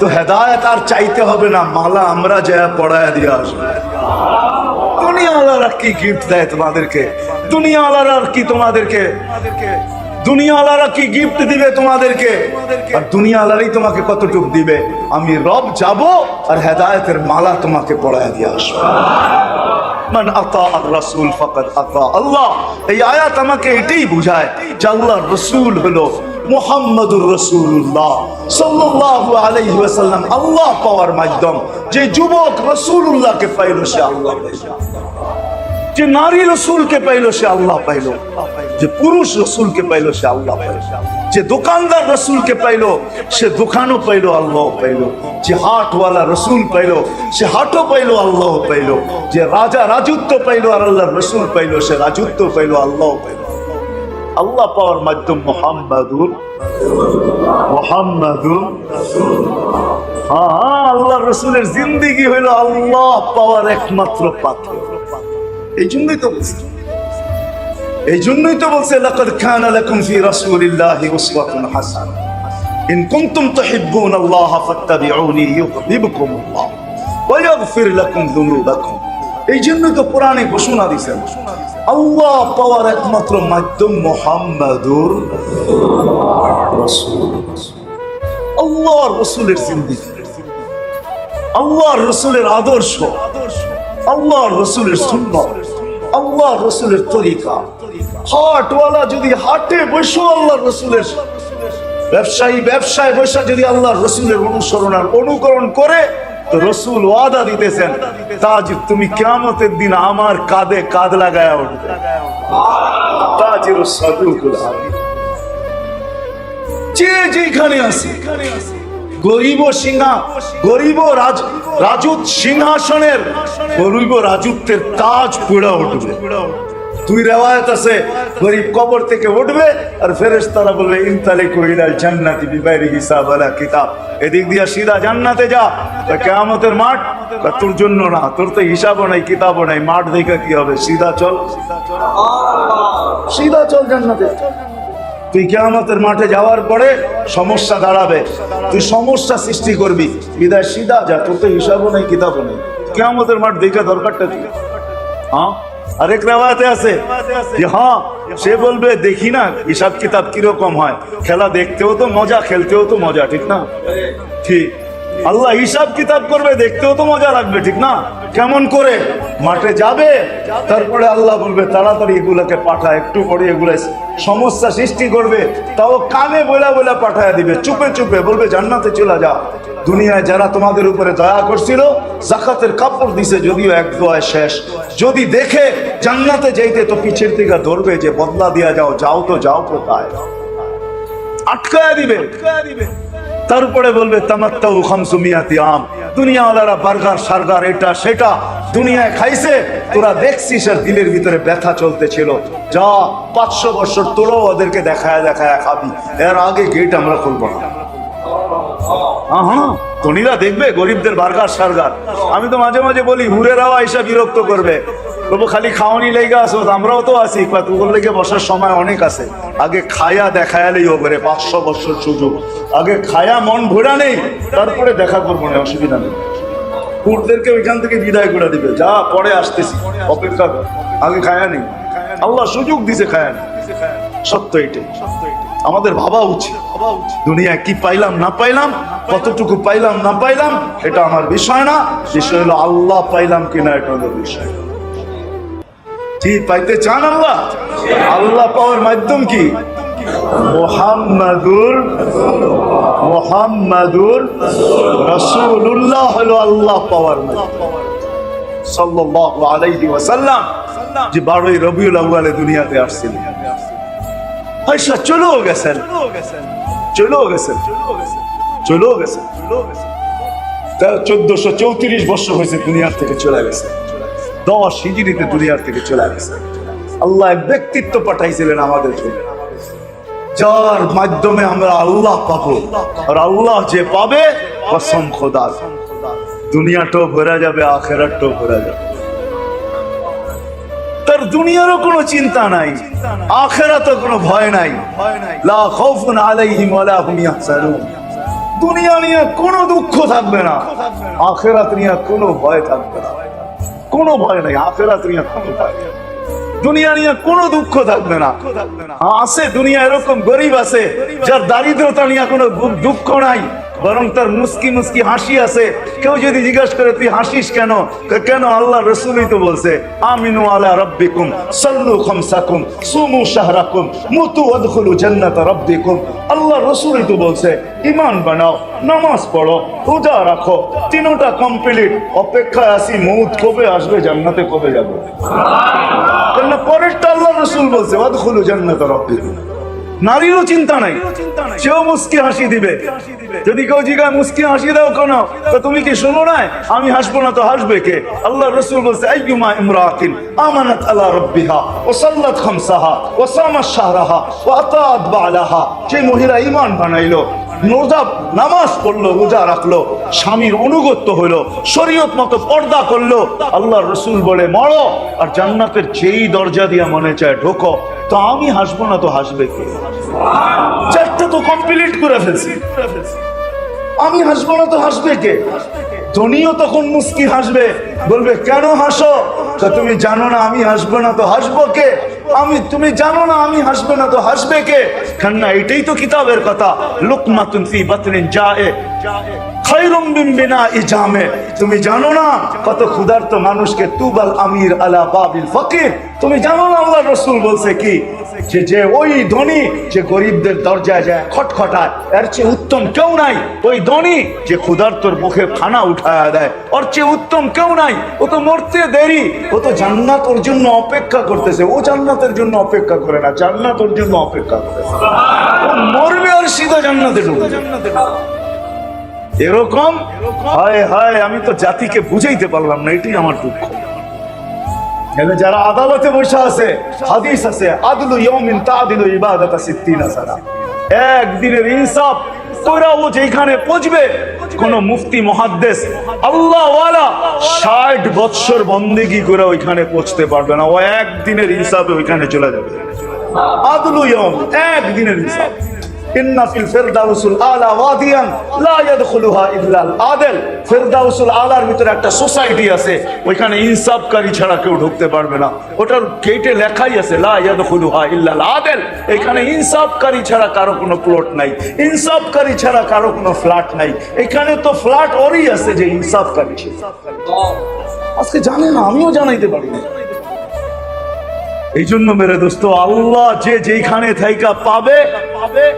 তো হেদায়েত আর চাইতে হবে না, মালা আমরা যা পড়ায় দিয়ে আসবো। দুনিয়াওয়ালারা কি গিফট দেয় তোমাদেরকে? দুনিয়াওয়ালারা কি তোমাদেরকে, দুনিয়াওয়ালারা কি গিফট দিবে তোমাদেরকে? আর দুনিয়াওয়ালারাই তোমাকে কতটুকু দিবে? আমি রব যাব আর হেদায়েতের মালা তোমাকে পড়ায় দিয়ে আসবো। মান আতা আর রাসূল ফাকাদ আতা আল্লাহ। এই আয়াত আমাকে এটাই বুঝায় যে আল্লাহর রাসূল হলো মুহাম্মদুর রাসূলুল্লাহ সাল্লাল্লাহু আলাইহি ওয়াসাল্লাম, আল্লাহ পাওয়ার মাধ্যম। যে যুবক রাসূলুল্লাহকে পাইল সে আল্লাহ পাইল, যে নারী রাসূলকে পাইল সে আল্লাহ পাইল, যে পুরুষ রাসূলকে পাইল সে আল্লাহ পাইল, যে দোকানদার রাসূলকে পাইল সে দোকানও পাইল, আল্লাহ পাইল, যে হাটওয়ালা রাসূল পাইল সে হাটও পাইল, আল্লাহ পাইল, যে রাজা রাজত্ব পাইল আর আল্লাহর রাসূল পাইল সে রাজত্ব পাইল, আল্লাহ পাইল। আল্লাহ পাওয়ার মাধ্যম মুহাম্মাদুর আল্লাহ রাসূলের জিন্দেগি হইল আল্লাহ পাওয়ার একমাত্র পাত্র। এই জন্যই তো বলছে লাকাদ কানা লাকুম ফি রাসূলিল্লাহি উসওয়াতুন হাসানাহ ইন কুনতুম তুহিব্বুনাল্লাহা ফাত্তাবিউনি ইউহিব্বুকুমুল্লাহ ওয়া ইয়াগফির লাকুম যুনুবাকুম। এই জন্যই তো কোরআনে ঘোষণা দিয়েছেন আল্লাহ পাওয়ার একমাত্র মাধ্যম মুহাম্মাদুর রাসূল। আল্লাহর রাসূলের জিন্দেগি, আল্লাহর রাসূলের আদর্শ, আল্লাহর রাসূলের সুন্নাত, আল্লাহর রাসূলের তরিকা। হাটওয়ালা যদি হাটে বসে আল্লাহর রাসূলের ব্যবসায়ী ব্যবসায় বসে যদি আল্লাহর রসুলের অনুসরণ আর অনুকরণ করে, তো রসুল ওয়াদা দিতেছেন, তাজ তুমি কিয়ামতের দিন আমার কাঁধে কাঁধ লাগায়া উঠবে। তাজির সাদুকুল আমিন। যে যেখানে আছে, গরিব গরিব রাজুত সিংহাসনের গরিব রাজুত্বের তাজ পুরা উঠবে। দুই রিওয়ায়াত আছে, গরিব কবর থেকে উঠবে আর ফেরেশতারা বলবে ইনতালিকু ইলাল জান্নাতি বিগাইরি হিসাব ওয়ালা কিতাব, এদিক দিয়ে সিধা জান্নাতে যা। কিয়ামতের মাঠ তোর জন্য না, তোর তো হিসাবও নাই কিতাবও নাই, মাঠ দেখে কি হবে, সিধা চল, সিধা চল জান্নাতে। তুই কিয়ামতের মাঠে যাওয়ার পরে সমস্যা দাঁড়াবে, তুই সমস্যা সৃষ্টি করবি, বিদায় সিধা যা, তোর তো হিসাবও নাই কিতাবও নেই। কিয়ামতের মাঠ দেখে দরকারটা কি? হ্যাঁ, আরেক রিওয়ায়াতে আছে যে হ্যাঁ, সে বলবে দেখি না হিসাব কিতাব কিরকম হয়, খেলা দেখতেও তো মজা, খেলতেও তো মজা, ঠিক না? ঠিক। আল্লাহ হিসাব কিতাব করবে, দেখতেও তো মজা লাগবে, ঠিক না? কেমন করে? মাঠে যাবে, তারপরে আল্লাহ বলবে তাড়াতাড়ি এগুলাকে পাঠা, একটু পরে এগুলো সমস্যা সৃষ্টি করবে, তাও কানে বলা বলা পাঠায় দিবে, চুপে চুপে বলবে জান্নাতে চলে যা। দুনিয়ায় যারা তোমাদের উপরে দয়া করছিল, যাকাতের কাপড় দিছে, যদিও এক দোয়ায় শেষ, যদি দেখে জান্নাতে যাইতে তো পিছের দিকে ধরবে যে বদলা দিয়া যাও, যাও তো যাও কোথায়, আটকায় দিবে। তারপরে বলবে তামাত্তাউ খামসুমিয়াতি আম, দুনিয়াওয়ালারা বার্গার সার্গার এটা সেটা দুনিয়ায় খাইছে, তোরা দেখছিস আর দিলের ভিতরে ব্যথা চলতেছিল, যা 500 বছর তোরাও ওদেরকে দেখায় দেখায় খাবি, এর আগে গেট আমরা খুলবো না। হ্যাঁ, ধনীরা দেখবে গরিবদের বার্গার সার্গার। আমি তো মাঝে মাঝে বলি হুরেরাও এসে বিরক্ত করবে, তবু খালি খাওয়ানি লেগে আসো, আমরাও তো আছি, তোর লেগে বসার সময় অনেক আছে, আগে খায়া দেখায়ালেই ওপরে 500 বছর সুযোগ, আগে খায়া মন ভরা নেই, তারপরে দেখা করবো না, অসুবিধা নেই। হুরদেরকে ওইখান থেকে বিদায় করে দিবে, যা পরে আসতেছি, অপেক্ষা কর, আগে খায়া নেই। আল্লাহ সুযোগ দিছে খায়া নেই, সত্য এটাই। আমাদের ভাবা উচিত দুনিয়া কি পাইলাম না পাইলাম, কতটুকু পাইলাম না পাইলাম, এটা আমার বিষয় না, বিষয় হলো আল্লাহ পাইলাম কিনা, এটা হলো বিষয়। কি পাইতে চান আল্লাহ? আল্লাহ পাওয়ার মাধ্যম কি? মুহাম্মাদুর রাসূলুল্লাহ হলো আল্লাহ পাওয়ার মাধ্যম। সাল্লাল্লাহু আলাইহি ওয়াসাল্লাম যে 12ই রবিউল আউয়ালে দুনিয়াতে আসছিলেন, আয়েশা চলেও গেছেন 1434 বছর হয়েছে দুনিয়ার থেকে চলে গেছে, 10 হিজরিতে দুনিয়ার থেকে চলে গেছে। আল্লাহ এক ব্যক্তিত্ব পাঠাইছিলেন আমাদের জন্য, যার মাধ্যমে আমরা আল্লাহ পাবো, আর আল্লাহ যে পাবে কসম খোদার, দুনিয়াটাও ভরা যাবে, আখিরাতটাও ভরা যাবে। তার দুনিয়ারও কোনো চিন্তা নাই, আখিরাতের কোনো ভয় নাই, লা খাউফুন আলাইহিম ওয়ালা হুম ইয়াহজানুন। দুনিয়া নিয়ে কোনো দুঃখ থাকবে না, আখিরাত নিয়ে কোনো ভয় থাকবে না, কোনো ভয় নাই, আখিরাত নিয়ে কোনো ভয় নেই, দুনিয়া নিয়ে কোনো দুঃখ থাকবে না। আছে দুনিয়া এরকম গরিব আছে যার দারিদ্রতা নিয়ে কোনো দুঃখ নাই, বরং তার মুস্কি মুস্কি হাসি আছে। কেউ যদি জিজ্ঞাসা করে তুই হাসিস কেন, কেন আল্লাহ রাসূলই তো বলছে আমিনু আলা রাব্বিকুম সাল্লু খামসাকুম সুমু শাহরাকুম মুতু ওয়াদখুলু জান্নাত রাব্বিকুম। আল্লাহ রাসূলই তো বলছে ঈমান বানাও, নামাজ পড়ো, রোজা রাখো, তিনটা কমপ্লিট, অপেক্ষায় আছি মউত কবে আসবে, জান্নাতে কবে যাব। কেন পরেরটা আল্লাহ রাসূল বলছে ওয়াদখুলু জান্নাত রাব্বিকুম। নারীরও চিন্তা নাই, সেও মুস্কি হাসি দিবে। যদি কেউ জিজ্ঞাসা মুস্কি হাসি দাও কেন, তো তুমি কি শোনো না আমি হাসবো না তো হাসবে কে? আল্লাহ রাসূল বলছে আইয়ুমা ইমরাতিন আমানাত আলা রাব্বিহা ওয়া সাল্লাত খামসাহা ওয়া সামাত শাহরাহা ওয়া আতাত বালাহা, যে মহিলা ঈমান বানাইলো, নামাজ পড়লো, রোজা রাখলো, স্বামীর অনুগত্য হইলো, শরীয়ত মতো পর্দা করলো, আল্লাহ রাসূল বলে মরো, আর জান্নাতের যেই দরজা দিয়া মনে চায় ঢোকো। তো আমি হাসবো না তো হাসবে কে? চারটা তো কমপ্লিট করে ফেলছি, আমি হাসবো না তো হাসবে কে? ধনীও তখন মুস্কি হাসবে, বলবে কেন হাসো? তুমি জানো না আমি হাসবো না তো হাসবো কে? তুমি জানো না আমি হাসবে না তো হাসবে কে? কান্না এটাই তো কিতাবের কথা, লুকমাতুন ফি বাতনিন জায়ে খায়রুম মিন বিনাই জামে। তুমি জানো না কত ক্ষুধার্ত মানুষকে তুবাল আমির আলা বাবিল ফকির। তুমি জানো না আল্লাহ রাসূল বলছে কি, যে ওই ধনী যে গরিবদের দরজায় যায় খটখটায়, এর চেয়ে উত্তম কেউ নাই। ওই ধনী যে ক্ষুধার্তর মুখে খানা উঠায় দেয়, ওর চেয়ে উত্তম কেউ নাই। ও তো মরতে দেরি, ও তো জান্নাত ওর জন্য অপেক্ষা করতেছে। ও জান্নাতের জন্য অপেক্ষা করে না, জান্নাত ওর জন্য অপেক্ষা করতেছে। ও মরবে আর সিধা জান্নাতে ঢুকবে। এরকম হায় হায়, আমি তো জাতিকে বুঝাইতে পারলাম না, এটাই আমার দুঃখ। যারা আদালতে বসে আছে, হাদিস আছে আদলু ইয়াউমিন তাদিলু ইবাদাতা 60 সানা, একদিনের ইনসাফ কইরা ও যেখানে পৌঁছবে, কোন মুফতি মুহাদ্দিস আল্লাহ ওয়ালা 60 বছর বন্দেগী করে ওইখানে পৌঁছতে পারবে না। ও একদিনের ইনসাফে ওইখানে চলে যাবে। আদলু ইয়াউম, একদিনের ইনসাফ। ইন্না ফিল ফিরদাউসুল আলা ওয়াদিয়ান লা ইয়াদখুলুহা ইল্লাল আদল। ফিরদাউসুল আলার ভিতরে একটা সোসাইটি আছে, ওইখানে ইনসাফকারী ছাড়া কেউ ঢুকতে পারবে না। ওটার গেটে লেখাই আছে লা ইয়াদখুলুহা ইল্লাল আদল। এখানে ইনসাফকারী ছাড়া কারো কোনো প্লট নাই, ইনসাফকারী ছাড়া কারো কোনো ফ্ল্যাট নাই। এখানে তো ফ্ল্যাট ওরই আছে যে ইনসাফকারী। আজকে জানে না, আমিও জানাইতে পারি না। এই জন্য মেরে দোস্ত, আল্লাহ যে যেখানে থাইকা পাবে,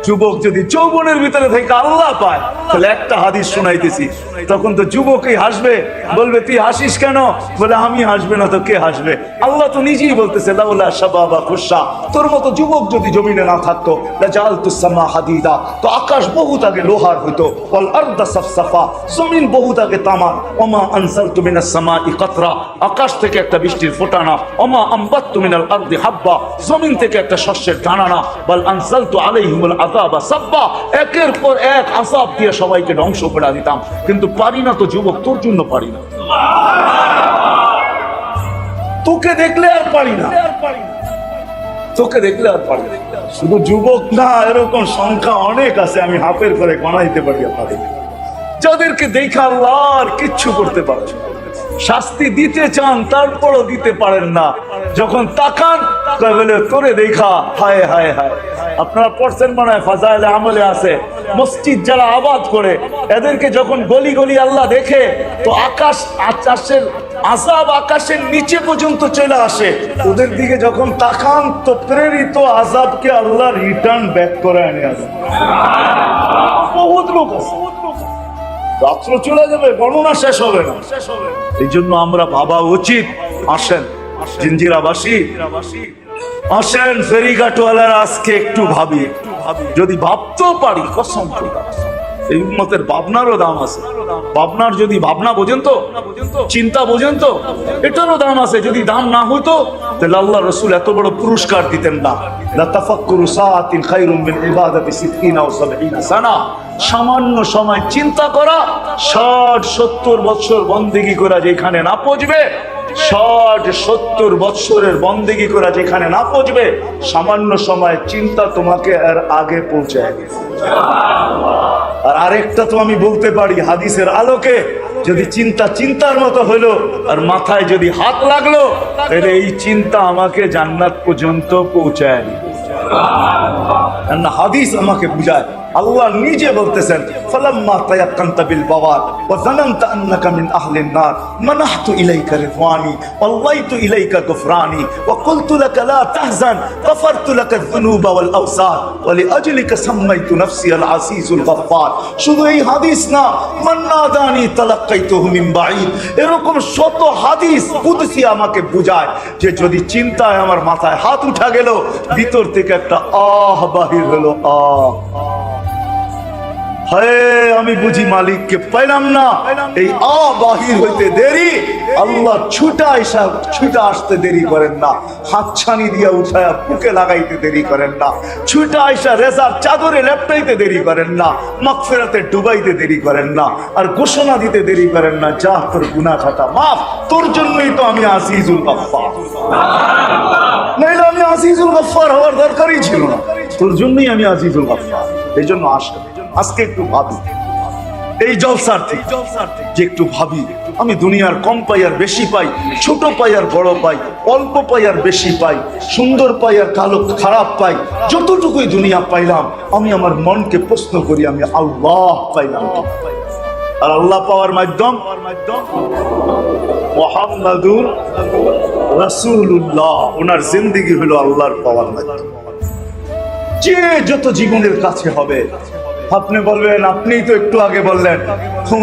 যুবক যদি যৌবনের ভিতরে থাইকা আল্লাহ পায়, তাহলে একটা হাদিস শোনাইতেছি, তখন তো যুবকই হাসবে, বলবে তুই হাসিস কেন? বলে আমি হাসবে না তো কে হাসবে? আল্লাহ তো নিজেই বলতেছে লাউলা শাবাবা খুশা, তোর মতো যুবক যদি জমিনে না থাকতো লাজালতুস সামা হাদিদা, তো আকাশ বহুত আগে লোহার হইতো, ওয়াল আরদা সাফসাফা, জমিন বহুত আগে তামা, ওমা আনসালতু মিনাস সামাই কাতরা, আকাশ থেকে একটা বৃষ্টির ফোঁটা না, ওমা আমবাততু মিনাল আরদি হাব্বা, জমিন থেকে একটা শস্যের দানা না, বাল আনসালতু আলাইহিমুল আযাবা সাব্বা, একের পর এক আযাব দিয়ে সবাইকে ধ্বংস করে দিতাম। কিন্তু পারি না তো যুবক, তোর জন্য পারি না, তোকে দেখলে আর পারি না, তোকে দেখলে আর পারি না। শুধু যুবক না, এরকম সংখ্যা অনেক আছে, আমি হাফের করে গণাইতে পারি আপনাদের, যাদেরকে দেখা আল্লাহ আর কিচ্ছু করতে পারে না। শাস্তি দিতে চান তারপরও দিতে পারেন না, যখন তাকান বলে তোরে দেখা হায় হায় হায়। আপনারা পড়ছেন মনে হয় ফাজাইলে আমলে আছে, মসজিদ যারা আবাদ করে এদেরকে যখন গলি গলি আল্লাহ দেখে, তো আকাশের আযাব আকাশের নিচে পর্যন্ত চলে আসে। ওদের দিকে যখন তাকান তো প্রেরিত আযাবকে আল্লাহ রিটার্ন ব্যাক করে আনে আসে। বহুত লোক আছে, রাত্র চলে যাবে, গণনা শেষ হবে না। এই জন্য আমরা ভাবা উচিত, আসেন জিঞ্জিরাবাসী, আসেন ফেরিঘাটওয়ালারা, আজকে একটু ভাবি, যদি ভাবতেও পারি কসম করে, এই উম্মতের ভাবনারও দাম আছে। ভাবনার যদি ভাবনা বোঝেন তো, চিন্তা বোঝেন তো, এটারও দাম আছে। যদি দাম না হতো তাহলে আল্লাহ রাসূল এত বড় পুরস্কার দিতেন না। লা তাফাক্কুরু সাআতিন খায়রুম মিন ইবাদাতি 60 আও 70 সানা। সামান্য সময় চিন্তা করা, 60-70 বছর বন্দেগী করা যেখানে না পৌঁছবে, 60-70 বছরের বন্দেগী করা যেখানে না পৌঁছবে, সামান্য সময় চিন্তা তোমাকে এর আগে পৌঁছায়। আর আরেকটা তো আমি বলতে পারি হাদিসের আলোকে, যদি চিন্তার মতো হলো আর মাথায় যদি হাত লাগলো, তাহলে এই চিন্তা আমাকে জান্নাত পর্যন্ত পৌঁছায়। হাদিস আমাকে বুঝায়, আল্লাহ নিজে বলতেছেন ফালাম্মা তায়াক্কানতা বিল বাওয়ার ওয়া যানানতা আন্নাকা মিন আহলিন নার মানাহতু ইলাইকা রিদওয়ানি ওয়াল্লাইতু ইলাইকা গফরানি ওয়া কুলতু লাকা লা তাহজান গফারতু লাকা যুনুবা ওয়াল আওসার ওয়া লিআজলিকা সাম্মাইতু নাফসি আল আসিসুল গফফার। শুধু এই হাদিস না, মান নাদানি তালাক্কাইতুহু মিন বাঈদ, এরকম শত হাদিস কুদসি আমাকে বুঝায় যে যদি চিন্তায় আমার মাথায় হাত উঠা গেল, ভিতর থেকে একটা আহ বাহির হলো, আহ হায় আমি বুঝি মালিককে পাইলাম না। এই বাহির হইতে দেরি, আল্লাহ ছুটা আসতে দেরি করেন না, হাতছানি দিয়া উঠায়া বুকে লাগাইতে দেরি করেন না, ছুটা আইসা রেজার চাদরে লেপটাইতে দেরি করেন না, মাগফিরাতে ডুবাইতে দেরি করেন না, আর ঘোষণা দিতে দেরি করেন না, যা তোর গুনাহ খাতা মাফ, তোর জন্যই তো আমি আজিজুল গফফার। নাইলে আমি আজিজুল গফফার হওয়ার দরকারই ছিল না, তোর জন্যই আমি আজিজুল গফফার। এই জন্য আজকে একটু ভাবি, এই জলসার থেকে যে একটু ভাবি, আমি দুনিয়ার কম পাই আর বেশি পাই, ছোট পাই আর বড় পাই, অল্প পাই আর বেশি পাই, সুন্দর পাই আর কালো খারাপ পাই, যতটুকুই দুনিয়া পাইলাম, আমি আমার মনকে প্রশ্ন করি আমি আল্লাহ পাইলাম। আর আল্লাহ পাওয়ার মাধ্যম মুহাম্মাদুর রাসূলুল্লাহ, ওনার জিন্দেগি হলো আল্লাহর পাওয়ার মাধ্যম। যে যত জীবনের কাছে হবে। আপনি বলবেন, আপনিই তো একটু আগে বললেন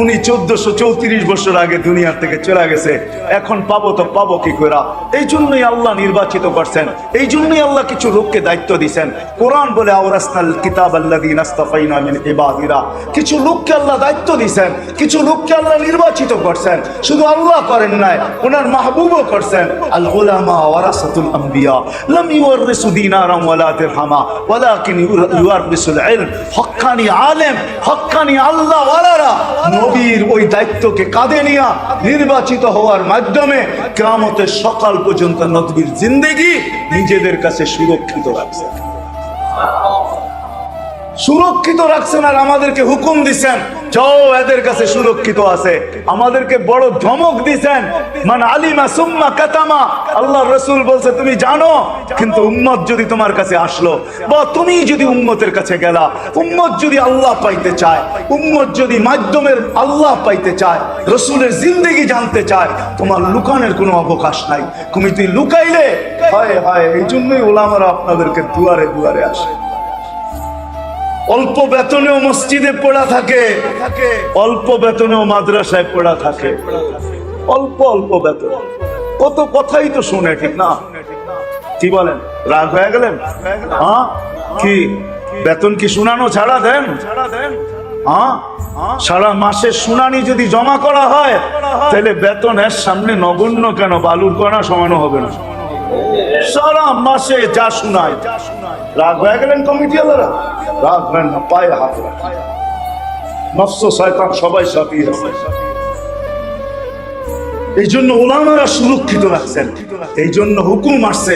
উনি 1434 বছর আগে দুনিয়ার থেকে চলে গেছে, এখন পাবো তো পাবো কি করে? এই জন্যই আল্লাহ নির্বাচিত করছেন, এই জন্যই আল্লাহ কিছু লোককে দায়িত্ব দিয়েছেন। কোরআন বলে আওরাসনাল কিতাব আল্লাযীনা ইসতাফাইনা মিন ইবাদিনা, কিছু লোককে আল্লাহ দায়িত্ব দিয়েছেন, কিছু লোককে আল্লাহ নির্বাচিত করছেন। শুধু আল্লাহ করেন নাই, ওনার মাহবুবও করছেন। আল উলামা ওয়ারাসাতুল আম্বিয়া লাম ইউরিসু দিনারাম ওয়ালা দিরহামা ওয়ালাকিন ইউরিসুল ইলম। হক্কানি আলেম, হক্কানি আল্লাহ ওয়ালারা নবীর ওই দায়িত্বকে কাঁধে নিয়ে নির্বাচিত হওয়ার মাধ্যমে কিয়ামতের সকাল পর্যন্ত নবীর জিন্দেগি নিজেদের কাছে সুরক্ষিত রাখছেন, সুরক্ষিত রাখছেন। আর আমাদেরকে হুকুম দিছেন, যাও এদের কাছে সুরক্ষিত আছে। আমাদেরকে বড় ধমক দিছেন, মান আলিমা সুম্মা কাতামা। আল্লাহর রাসূল বলছে তুমি জানো, কিন্তু উম্মত যদি তোমার কাছে আসলো, বা তুমি যদি উম্মতের কাছে গেলা, উম্মত যদি আল্লাহ পাইতে চায়, উম্মত যদি মাধ্যমের আল্লাহ পাইতে চায়, রাসূলের জিন্দেগি জানতে চায়, তোমার লুকানোর কোনো অবকাশ নাই। তুমি লুকাইলে হায় হায়। এই জন্যই ওলামারা আপনাদেরকে দুয়ারে দুয়ারে আসে। অল্প বেতনেও মসজিদে পড়া থাকে, অল্প বেতনেও মাদ্রাসায় পড়া থাকে, অল্প অল্প বেতন, কত কথাই তো শুনে, ঠিক না? কি বলেন, রাগ হয়ে গেলেন? হ্যাঁ, কি বেতন কি শুনানো ছাড়া দেন? হ্যাঁ, সারা মাসের শুনানি যদি জমা করা হয়, তাহলে বেতনের সামনে নগণ্য কেন, বালুর কণা সমানো হবে না। সারা মাসে যা শুনায়। রাগ হয়ে গেলেন কমিটি আলারা? রাগ হয় না, পায়ে হাত রাখে। নফস শয়তান সবাই সাথী আছে। এই জন্য উলামারা সুরক্ষিত রাখছেন, এই জন্য হুকুম আসছে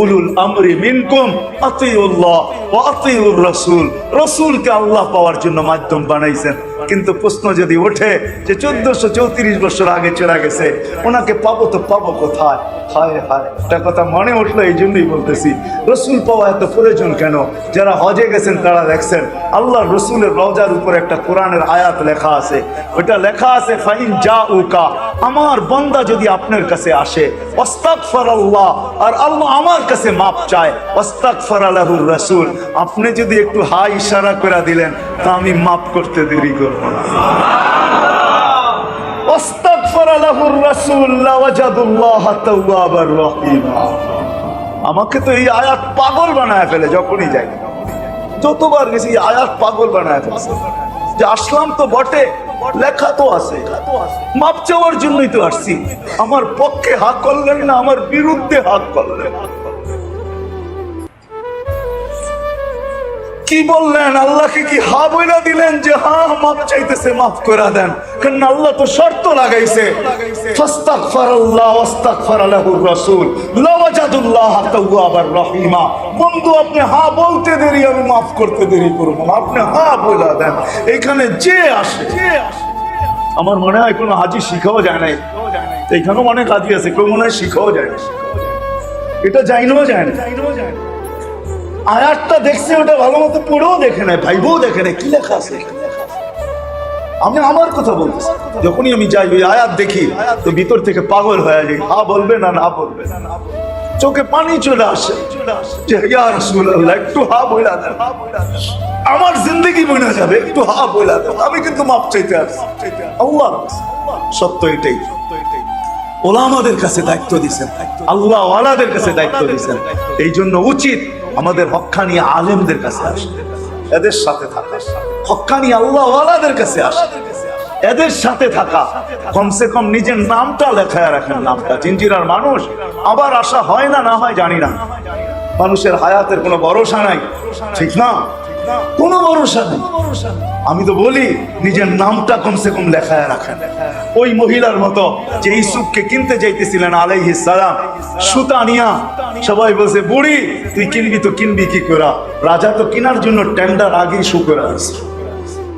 উলুল আমরি মিনকুম আতিউল্লাহ ওয়া আতিউর রাসূল। রাসূলকে আল্লাহ পাওয়ার জন্য মাধ্যম বানাইছেন। কিন্তু প্রশ্ন যদি ওঠে যে 1434 বছর আগে চলে গেছে, ওনাকে পাবো তো পাবো কোথায়? হায় হায়, একটা কথা মনে উঠলো, এই জন্যই বলতেছি, রসুল পাওয়া এত প্রয়োজন কেন? যারা হজে গেছেন তারা দেখছেন আল্লাহ রসুলের রওজার উপর একটা কোরআনের আয়াত লেখা আছে। ওটা লেখা আছে ফাইন জাউকা, আমার বান্দা যদি আপনার কাছে আসে, আস্তাগফিরুল্লাহ, আর আল্লাহ আমার কাছে মাপ চায়, আস্তাগফারা লাহুর রাসূল, আপনি যদি একটু হাই ইশারা করে দিলেন তা আমি মাপ করতে দেরি করব না। আমাকে তো এই আয়াত পাগল বানায় ফেলে, যখনই যাই, যতবার গেছি আয়াত পাগল বানায় ফেলছে। যে আসলাম তো বটে, লেখা তো আছে, মাপ চাওয়ার জন্যই তো আসছি। আমার পক্ষে হাক করলেন না, আমার বিরুদ্ধে হাক করলেন। কি বললেন? আল্লাহকে কি হা বইলা দিলেন যে হ্যাঁ মাপ চাইতেছে, মাফ করে দেন? কারণ আল্লাহ তো শর্ত লাগাইছে, ফাস্তাগফিরুল্লাহ ওয়াস্তাগফার লাহুর রাসূল লাওয়াজাদুল্লাহ তাওয়াবার রহিমা। বন্ধু, আপনি হ্যাঁ বলতে দেরি, আমি মাফ করতে দেরি করব না। আপনি হ্যাঁ বইলা দেন, এখানে যে আসে, আমার মনে হয় কোনো হাজি শিখাও যায় নাই, এখানেও অনেক হাজি আছে, কেউ মনে হয় শিখাও যায় না, এটা জাইনও যায় না। আয়াতটা দেখছে, ওটা ভালো মতো পড়েও দেখে নেয়, ভাইবও দেখে নেয় কি লেখা আছে। আমি আমার কথা বলতেছি, যখনই আমি যাই ওই আয়াত দেখি তো ভিতর থেকে পাগল হয়ে যাই। হা বলবে না, না বলবে, চোখে পানি চলে আসে যে ইয়া রাসূলুল্লাহ একটু হা বইলা দেন, আমার জিন্দেগি বইনা যাবে, একটু হা বইলা দেন, আমি কিন্তু মাপ চাইতে আসছি। আল্লাহ সত্য এটাই, ওলামাদের কাছে দায়িত্ব দিয়েছেন, আল্লাহ ওয়ালাদের কাছে দায়িত্ব দিয়েছেন। এই জন্য উচিত আমাদের হক্কানি আলেমদের কাছে আসে, এদের সাথে থাকা, হক্কানি আল্লাহ ওয়ালাদের কাছে আসে, এদের সাথে থাকা। কমসে কম নিজের নামটা লেখায় রাখেন, নামটা। জিঞ্জিরার মানুষ আবার আশা হয় না, না হয় জানি না, মানুষের হায়াতের কোনো ভরসা নাই, ঠিক না? কোনো ভরসা নেই। আমি তো বলি নিজের নামটা কমসে কম লেখায় রাখেন। ওই মহিলার মতো যে ইউসুফকে কিনতে যাইতেছিলেন আলাইহিস সালাম, সুতা নিয়া, সবাই বলছে বুড়ি তুই কিনবি তো কিনবি কি করে? রাজা তো কেনার জন্য টেন্ডার আগেই শু করে আছে,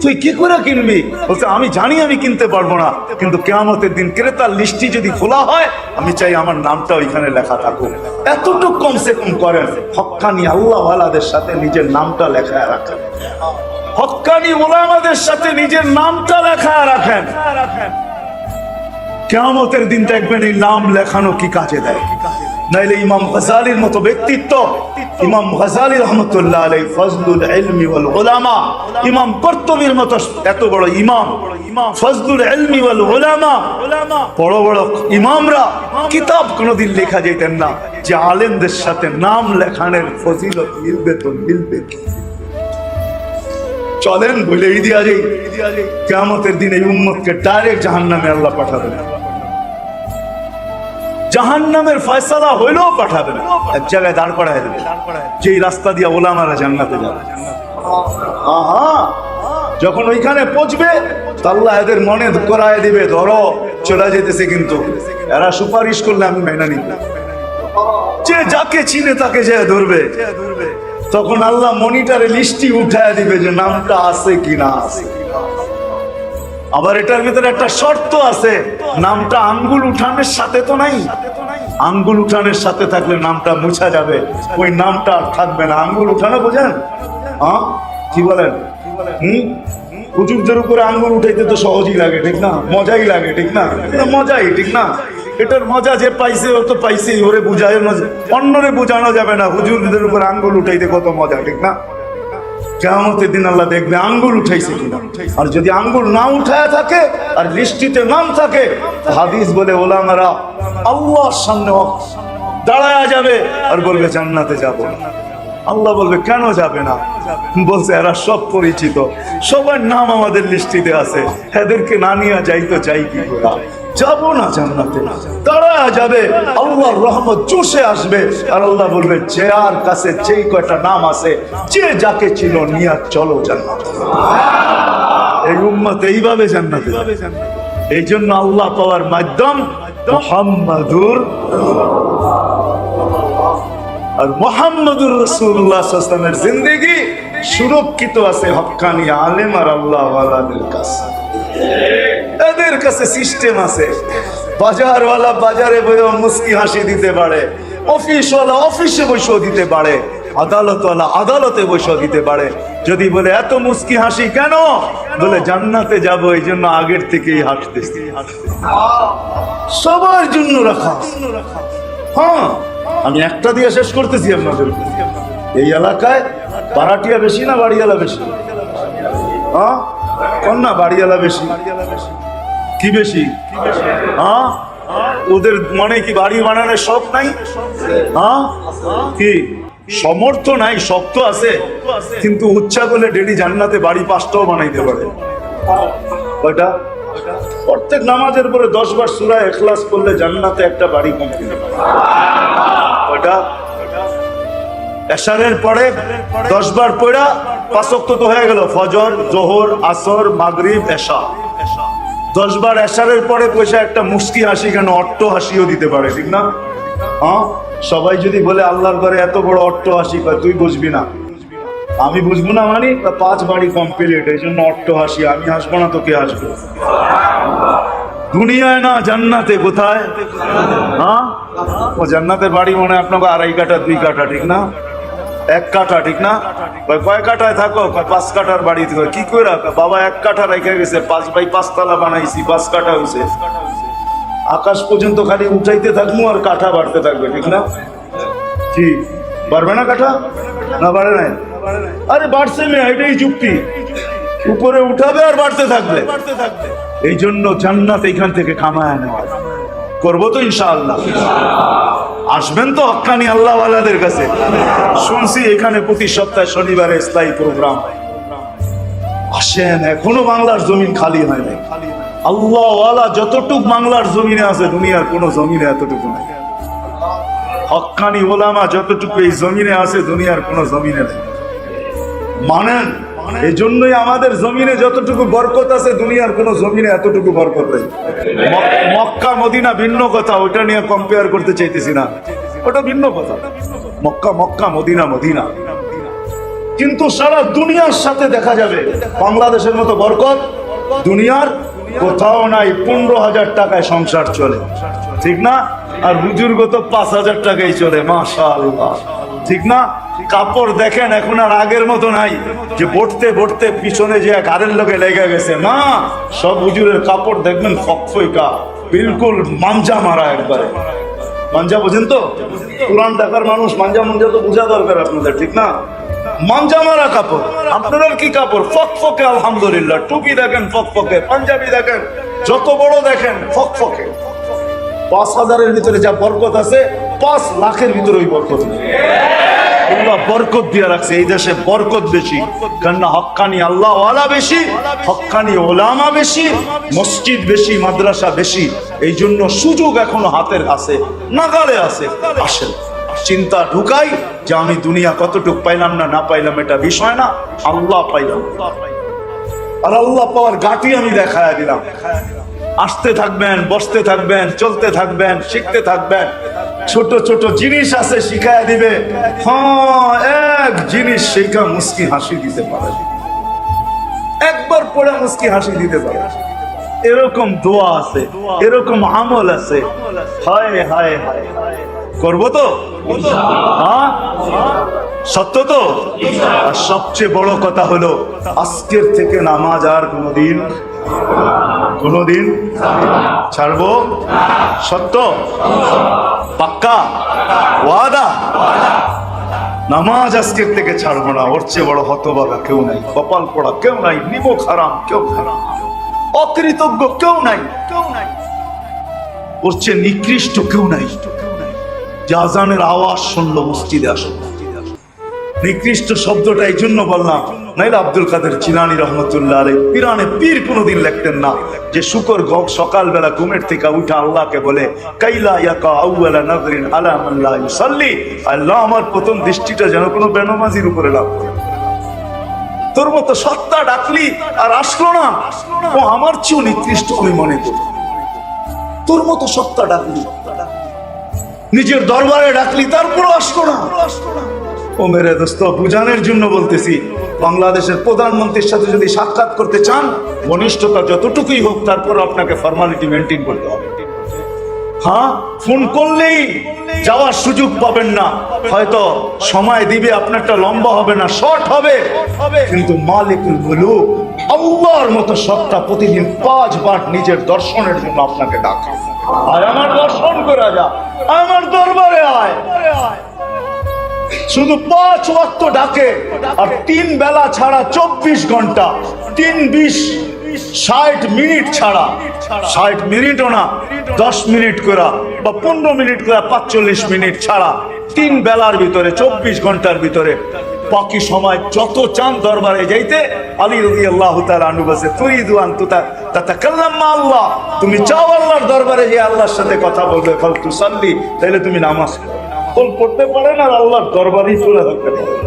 তুই কি করে কিনবি? বলছে আমি জানি আমি কিনতে পারবো না, কিন্তু কিয়ামতের দিন ক্রেতার লিস্টি যদি খোলা হয় আমি চাই আমার নামটা ওইখানে লেখা থাকুক। এতটুকু কমসে কম করেন, হক্কানি আল্লাহ ওয়ালাদের সাথে নিজের নামটা লেখায় রাখেন, হক্কানি ওলামাদের সাথে নিজের নামটা লেখায় রাখেন। কিয়ামতের দিন দেখবেন এই নাম লেখানো কি কাজে দেয়। নাইলে ইমাম গাযালির মতো ব্যক্তিত্ব, ইমাম গাযালি রাহমাতুল্লাহ আলাইহি ফজলুল ইলমি ওয়াল উলামা, ইমাম কুরতুবীর মতো এত বড় ইমাম, ফজলুল ইলমি ওয়াল উলামা, বড় বড় ইমামরা কিতাব কোনোদিন লেখা যেতেন না যে আলেমদের সাথে নাম লেখানোর ফজিলত মিলবে তো মিলবে। চলেন বলেই দিয়া যাই, কিয়ামতের দিন এই উম্মতকে ডাইরেক্ট জাহান্নামে আল্লাহ পাঠাবেন। জাহান্নামের ফয়সালা হইলেও পাঠাবেন, এক জায়গায় দাঁড় করায় দেবে, যেই রাস্তা দিয়ে ওলামারা জান্নাতে যাবে। যখন ওইখানে পৌঁছবে আল্লাহ এদের মনে করায় দিবে, ধরো চলে যেতেছে, কিন্তু এরা সুপারিশ করলে আমি মেনে নিব। যে যাকে চিনে তাকে যে ধরবে, তখন আল্লাহ মনিটরে লিস্টি উঠায় দিবে যে নামটা আছে কিনা আছে। আবার এটার ভিতরে একটা শর্ত আছে, নামটা আঙ্গুল উঠানের সাথে তো নাই। আঙ্গুল উঠানের সাথে থাকলে নামটা মুছা যাবে, ওই নামটা আর থাকবে না। আঙ্গুল উঠানো বোঝেন? হ্যাঁ, কি বলেন? হুজুরদের উপরে আঙ্গুল উঠাইতে তো সহজই লাগে, ঠিক না? মজাই লাগে, ঠিক না? মজাই, ঠিক না? এটার মজা যে পাইছে ও তো পাইছে, ওরে বুঝায় অন্যরে বোঝানো যাবে না। হুজুরদের উপরে আঙ্গুল উঠাইতে কত মজা, ঠিক না? কিয়ামতের দিন আল্লাহ দেখবে আঙ্গুল উঠাইছে কিনা। আর যদি আঙ্গুল না উঠায় থাকে আর লিস্টিতে নাম থাকে, হাদিস বলে ওলামারা আল্লাহর সামনে দাঁড়ায়া যাবে আর বলবে জান্নাতে যাব না। আল্লাহ বলবে কেন যাবে না? বলছে এরা সব পরিচিত, সবার নাম আমাদের লিস্টিতে আছে, এদেরকে না নিয়ে যাই তো যাই কি করে, যাবো না জান্নাতে। দাঁড়ায়া যাবে, আল্লাহর রহমত চুষে আসবে, আর আল্লাহ বলবে যে আর কাছে যেই কয়টা নাম আছে, যে যাকে ছিল নিয়ে চলো জান্নাতে। এই উম্মত এইভাবে জান্নাতে যাবে। এই জন্য আল্লাহ পাওয়ার মাধ্যম মুহাম্মাদুর, আর মুহাম্মাদুর রাসূলুল্লাহ সাল্লাল্লাহু আলাইহি ওয়াসাল্লামের জিন্দেগি সুরক্ষিত আছে হক্কানি আলেম আর আল্লাহ ওয়ালাদের কাছে। এদের কাছে সিস্টেম আছে। বাজারওয়ালা বাজারে বসে মুস্কি হাসি দিতে পারে, অফিসওয়ালা অফিসে বসে দিতে পারে, আদালতওয়ালা আদালতে বসে দিতে পারে। যদি বলে এত মুস্কি হাসি কেন? বলে জান্নাতে যাব, এই জন্য আগের থেকেই হাসতেছি। সবার জন্য রাখা। হ্যাঁ, আমি একটা দিয়ে শেষ করতেছি আপনাদের। এই এলাকায় ভাড়াটিয়া বেশি না বাড়িওয়ালা বেশি? হ্যাঁ, কন্যা বাড়িওয়ালা বেশি। কি বেশি? হ্যাঁ, ওদের মানে কি বাড়ি বানানোর শখ নাই? হ্যাঁ, কি সমর্থ নাই? শখ তো আছে, কিন্তু উচ্চা করলে ডেলি জান্নাতে বাড়ি 5টাও বানাইতে পারে। কয়টা? প্রত্যেক নামাজের পরে 10 বার সূরা ইখলাস করলে জান্নাতে একটা বাড়ি কমপ্লিট। কয়টা? এশারের পরে 10 বার পড়া 5 ওয়াক্ত তো হয়ে গেল, ফজর, যোহর, আসর, মাগরিব, এশা। 10 বার এশারের পরে পয়সা একটা মুস্কি হাসি, কেন অট্ট হাসিও দিতে পারে, ঠিক না? হ্যাঁ, সবাই যদি বলে আল্লাহর ঘরে এত বড় অট্ট হাসি, তুই বুঝবি না। আমি বুঝবো না মানে 5 বাড়ি কমপ্লিট, এই জন্য অট্ট হাসি। আমি হাসবো না তো কে হাসবো? দুনিয়ায় না, জান্নাতে। কোথায়? হ্যাঁ, ও জান্নাতের বাড়ি মনে হয় আপনাকে 2.5 কাঠা 2 কাঠা, ঠিক না? 1 কাঠা, ঠিক না? কয় কাঠায় থাকো? 5 কাঠার বাড়ি। কি করে বাবা 1 কাঠা রেখে গেছে, 5 বাই 5 তলা বানাইছি, 5 কাঠা হয়েছে। আকাশ পর্যন্ত খালি উঠাইতে থাকবো আর কাঠা বাড়তে থাকবে, ঠিক না? কি বাড়বে না কাঠা? না বাড়ে নাই? আরে বাড়ছে না, এটাই যুক্তি। উপরে উঠাবে আর বাড়তে থাকবে। এই জন্য জান্নাত এইখান থেকে কামায় নেওয়া করবো তো ইনশাআল্লাহ। আসবেন তো হক্কানি আল্লাহ ওয়ালাদের কাছে। শুনছি এখানে প্রতি সপ্তাহে শনিবারে ইসলামী প্রোগ্রাম। আসেন, এখনো বাংলার জমিন খালি হয় নাই। আল্লাহ ওয়ালা যতটুক বাংলার জমিনে আছে, দুনিয়ার কোনো জমিনে এতটুকু নাই। হক্কানি ওলামা যতটুকু এই জমিনে আছে, দুনিয়ার কোনো জমিনে নেই। মানেন? এই জন্যই আমাদের জমিনে যতটুকু বরকত আছে, দুনিয়ার কোনো জমিনে এতটুকু বরকত নেই। মক্কা মদিনা ভিন্ন কথা, ওইটা নিয়ে কম্পেয়ার করতে চাইতেছি না, ওটা ভিন্ন কথা। Mecca Mecca, Medina Medina. কিন্তু সারা দুনিয়ার সাথে দেখা যাবে বাংলাদেশের মতো বরকত দুনিয়ার কোথাও নাই। 15,000 টাকায় সংসার চলে, ঠিক না? আর হুজুর গত 5,000 টাকায় চলে, মাশাআল্লাহ, ঠিক না? কাপড় দেখেন এখন আর আগের মতো নাই যে বটতে বটতে পিছনে যে কারের লোকে লেগে গেছে না, সব হুজুরের কাপড় দেখবেন ফকফকা, বিলকুল মাঞ্জা মারা একবারে। মাঞ্জা বোঝেন তো? পুরান ঢাকার মানুষ মাঞ্জা মাঞ্জা তো বোঝা দরকার আপনাদের, ঠিক না? মাঞ্জা মারা কাপড়। আপনার কি কাপড়? ফকফকে আলহামদুলিল্লাহ। টুপি দেখেন ফকফকে, পাঞ্জাবি দেখেন যত বড় দেখেন ফকফকে। ৫,০০০-এর ভিতরে যা বরকত আছে ৫ লাখের ভিতরে ওই বরকত নেই। আল্লাহ বরকত দিয়ে রাখছে এই দেশে, বরকত বেশি, কেননা হক্কানি আল্লাহ ওয়ালা বেশি, হক্কানি ওলামা বেশি, মসজিদ বেশি, মাদ্রাসা বেশি। এই জন্য সুযোগ এখনো হাতের আছে, নাগালে আছে। আসেন চিন্তা ঢুকাই যে আমি দুনিয়া কতটুক পাইলাম না না পাইলাম এটা বিষয় না, আল্লাহ পাইলাম। আর আল্লাহ পাওয়ার গাটি আমি দেখায় দিলাম। আসতে থাকবেন, বসতে থাকবেন, চলতে থাকবেন, শিখতে থাকবেন। ছোট ছোট জিনিস আছে শিখায় দিবে। হ্যাঁ, এক জিনিস শিখা মুস্কি হাসি দিতে পারে, একবার পড়ে মুস্কি হাসি দিতে পারে। এরকম দোয়া আছে, এরকম আমল আছে। হায় হায় হায়, করবো তো? হ্যাঁ, সত্য তো? আর সবচেয়ে বড় কথা হলো আজকের থেকে নামাজ আর কোনদিন ছাড়বো। সত্য? পাক্কা ওয়াদা? নামাজ আজকের থেকে ছাড়বো না। ওর চেয়ে বড় হতভাগা কেউ নাই, কপাল পড়া কেউ নাই, নিমক হারাম কেউ নাই, অকৃতজ্ঞ কেউ নাই, ওর চেয়ে নিকৃষ্ট কেউ নাই যে আজানের আওয়াজ শুনলো মসজিদে আসো। নিকৃষ্ট শব্দটা এই জন্য বললাম, নাইলে আব্দুল কাদের জিলানী রহমতুল্লাহ আলাইহি পিরানে পীর কোনোদিন লিখতেন না যে শুকর সকালবেলা ঘুমের থেকে উঠে আল্লাহকে বলে কাইলা ইয়াকা আউয়ালা নাযরিন আলা মান লা ইউসাল্লি, আল্লাহ আমার প্রথম দৃষ্টিটা যেন কোনো বেনামাজির উপরে লাভ করে। তোর মতো সত্তা ডাকলি আর আসলো না, ও আমার চেয়েও নিকৃষ্ট আমি মনে করি। তোর মতো সত্তা ডাকলি, নিজের দরবারে ডাকলি, তারপরও আসলো না। ও মেরে দোস্ত, বুঝানোর জন্য বলতেছি, বাংলাদেশের প্রধানমন্ত্রীর সাথে যদি সাক্ষাৎ করতে চান, ঘনিষ্ঠতা যতটুকুই হোক, তারপর আপনাকে ফর্মালিটি মেনটেন করতে হবে। হ্যাঁ, ফোন করলেই যাওয়ার সুযোগ পাবেন না, হয়তো সময় দিবে, আপনারটা লম্বা হবে না, শর্ট হবে, কিন্তু মালিকুল মুলুক আল্লাহর মতো সত্তা প্রতিদিন ৫ বার নিজের দর্শনের জন্য আপনাকে ডাকে। আর আমার দর্শন করা যা, আমার দরবারে আয়। শুধু ৫ ওয়াক্ত ডাকে, আর ৩ বেলা ছাড়া ২৪ ঘন্টা, ৩-২০ ৬০ মিনিট ছাড়া, ৬০ মিনিটও না, ১০ মিনিট করে বা ১৫ মিনিট করে, ৪৫ মিনিট ছাড়া ৩ বেলার ভিতরে ২৪ ঘন্টার ভিতরে বাকি সময় যত চান দরবারে যাইতে। আলী রাদিয়াল্লাহু তাআলা আনহু বলেছে তুরিদু আন তাতাকাল্লাম মা আল্লাহ, তুমি চাও আল্লাহর দরবারে যে আল্লাহর সাথে কথা বলবে, ফাল তুসাল্লি, তাহলে তুমি নামাজ পড়তে পারেন আর আল্লাহর দরবারেই চলে থাকতে পারেন।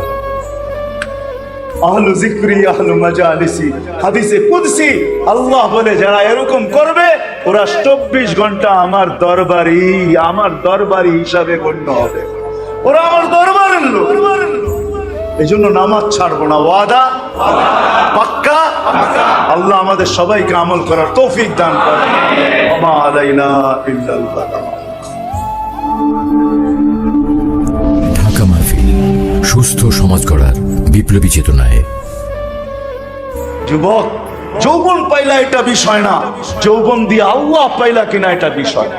আহলু যিকরি আহলু মাজালিসি, হাদিসে কুদসি আল্লাহ বলে যারা এরকম করবে ওরা ২৪ ঘন্টা আমার দরবারি হিসাবে গণ্য হবে, ওরা আমার দরবারের লোক। এই জন্য নামাজ ছাড়বো না, ওয়াদা পাক্কা। আল্লাহ আমাদের সবাইকে আমল করার তৌফিক দান করেন। ওমা আলাইনা ইল্লাল বালাগ। ঢাকা মাহফিল, সুস্থ সমাজ গড়ার বিপ্লবী চেতনায়। যুবক, যৌবন পাইলা এটা বিষয় না, যৌবন দিয়ে আল্লাহ পাইলা কিনা এটা বিষয়।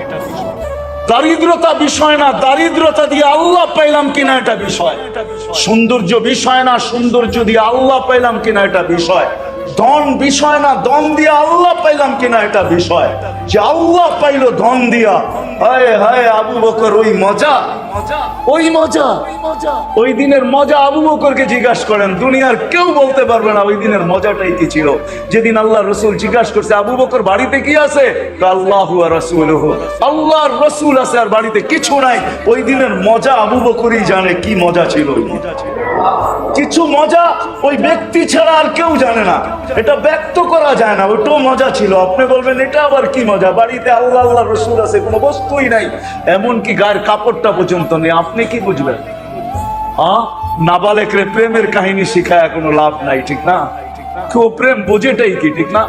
দারিদ্রতা বিষয় না, দারিদ্রতা দিয়ে আল্লাহ পাইলাম কিনা এটা বিষয়। সৌন্দর্য বিষয় না, সৌন্দর্য দিয়ে আল্লাহ পাইলাম কিনা এটা বিষয়। ধন বিষয় না, ধন দিয়ে আল্লাহ পাইলাম কিনা এটা বিষয়। যে আল্লাহ পাইলো ধন দিয়া, হায় হায় আবু বকর ওই মজা, ওই দিনের মজা আবু বকরকে জিজ্ঞাসা করেন, দুনিয়ার কেউ বলতে পারবে না ওই দিনের মজাটাই কি ছিল। যেদিন আল্লাহ রসুল জিজ্ঞাসা করছে আবু বকর বাড়িতে কি আছে, আল্লাহু ওয়া রাসূলুহু, আল্লাহর রসুল আছে আর বাড়িতে কিছু নাই। ওই দিনের মজা আবু বকরই জানে কি মজা ছিল। কিছু মজা ওই ব্যক্তি ছাড়া আর কেউ জানে না, এটা ব্যক্ত করা যায় না, ওটাও মজা ছিল। আপনি বলবেন এটা আবার কি মজা, বাড়িতে আল্লাহ আল্লাহ রসুল আছে, কোনো বস্তুই নাই, এমনকি গায়ের কাপড়টা পর্যন্ত নেই, আপনি কি বুঝবেন? হ্যাঁ, নাবালেকরে প্রেমের কাহিনী শিখায় কোনো লাভ নাই, ঠিক না? কেউ প্রেম বোঝেটাই কি, ঠিক না?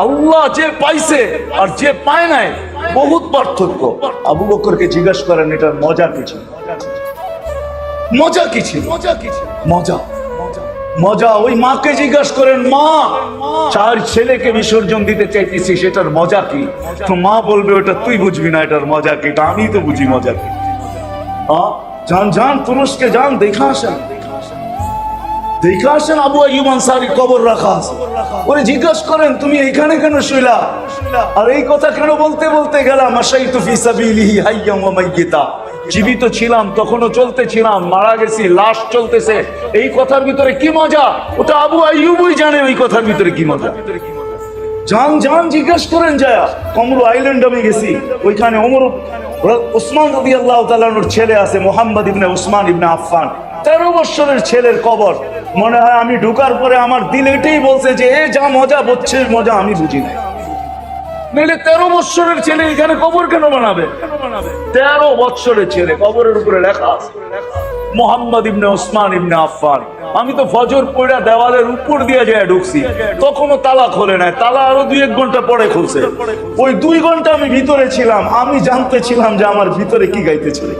আল্লাহ যে পাইছে আর যে পায় নাই বহুত পার্থক্য। আবু বকরকে জিজ্ঞাসা করেন এটার মজা কিছু। মজা কি ছিল? মজা মজা ওই মাকে জিজ্ঞাসা করেন, মা 4 ছেলেকে বিসর্জন দিতে চাইতেছি, সেটার মজা কি? তো মা বলবে, ওটা তুই বুঝবি না, এটার মজা কি, এটা আমি তো বুঝি মজা কি। যান যান তুরস্কে যান, দেখা আসেন আবু আইয়ুব আনসারী কবর রাখা আছে। ওরে জিজ্ঞাসা করেন, তুমি এইখানে কেন শুইলা? আর এই কথা কেন বলতে বলতে গেলাম, আশাইতু ফি সাবিলিহি হাইয়াম ওয়া মাইয়িতা, জীবিত ছিলাম তখনও চলতেছিলাম, মারা গেছি লাশ চলতেছে। এই কথার ভিতরে কি মজা? ওটা আবু আইয়ুবই জানে ওই কথার ভিতরে কি মজা। যান যান জিজ্ঞাসা করেন যায়। কমরু আইল্যান্ড আমি গেছি, ওইখানে উসমান রাদিয়াল্লাহু তাআলার ছেলে আছে, মুহাম্মদ ইবনে উসমান ইবনে আফফান, 13 বছরের ছেলের কবর। মনে হয় আমি ঢুকার পরে আমার দিল এটাই বলছে যে এ যা মজা বলছে, মজা আমি বুঝি না। নইলে 13 বছরের ছেলে এখানে কবর কেন বানাবে? 13 বছরের ছেলে, কবরের উপরে লেখা আছে মুহাম্মদ ইবনে উসমান ইবনে আফফান। আমি তো ফজর পড়া দেওয়ালের উপর দিয়ে যায় ঢুকছি, তখনও তালা খোলে নাই, তালা আরো 2-1 ঘন্টা পরে খুলছে। ওই 2 ঘন্টা আমি ভিতরে ছিলাম, আমি জানতে ছিলাম যে আমার ভিতরে কি গাইতেছিল।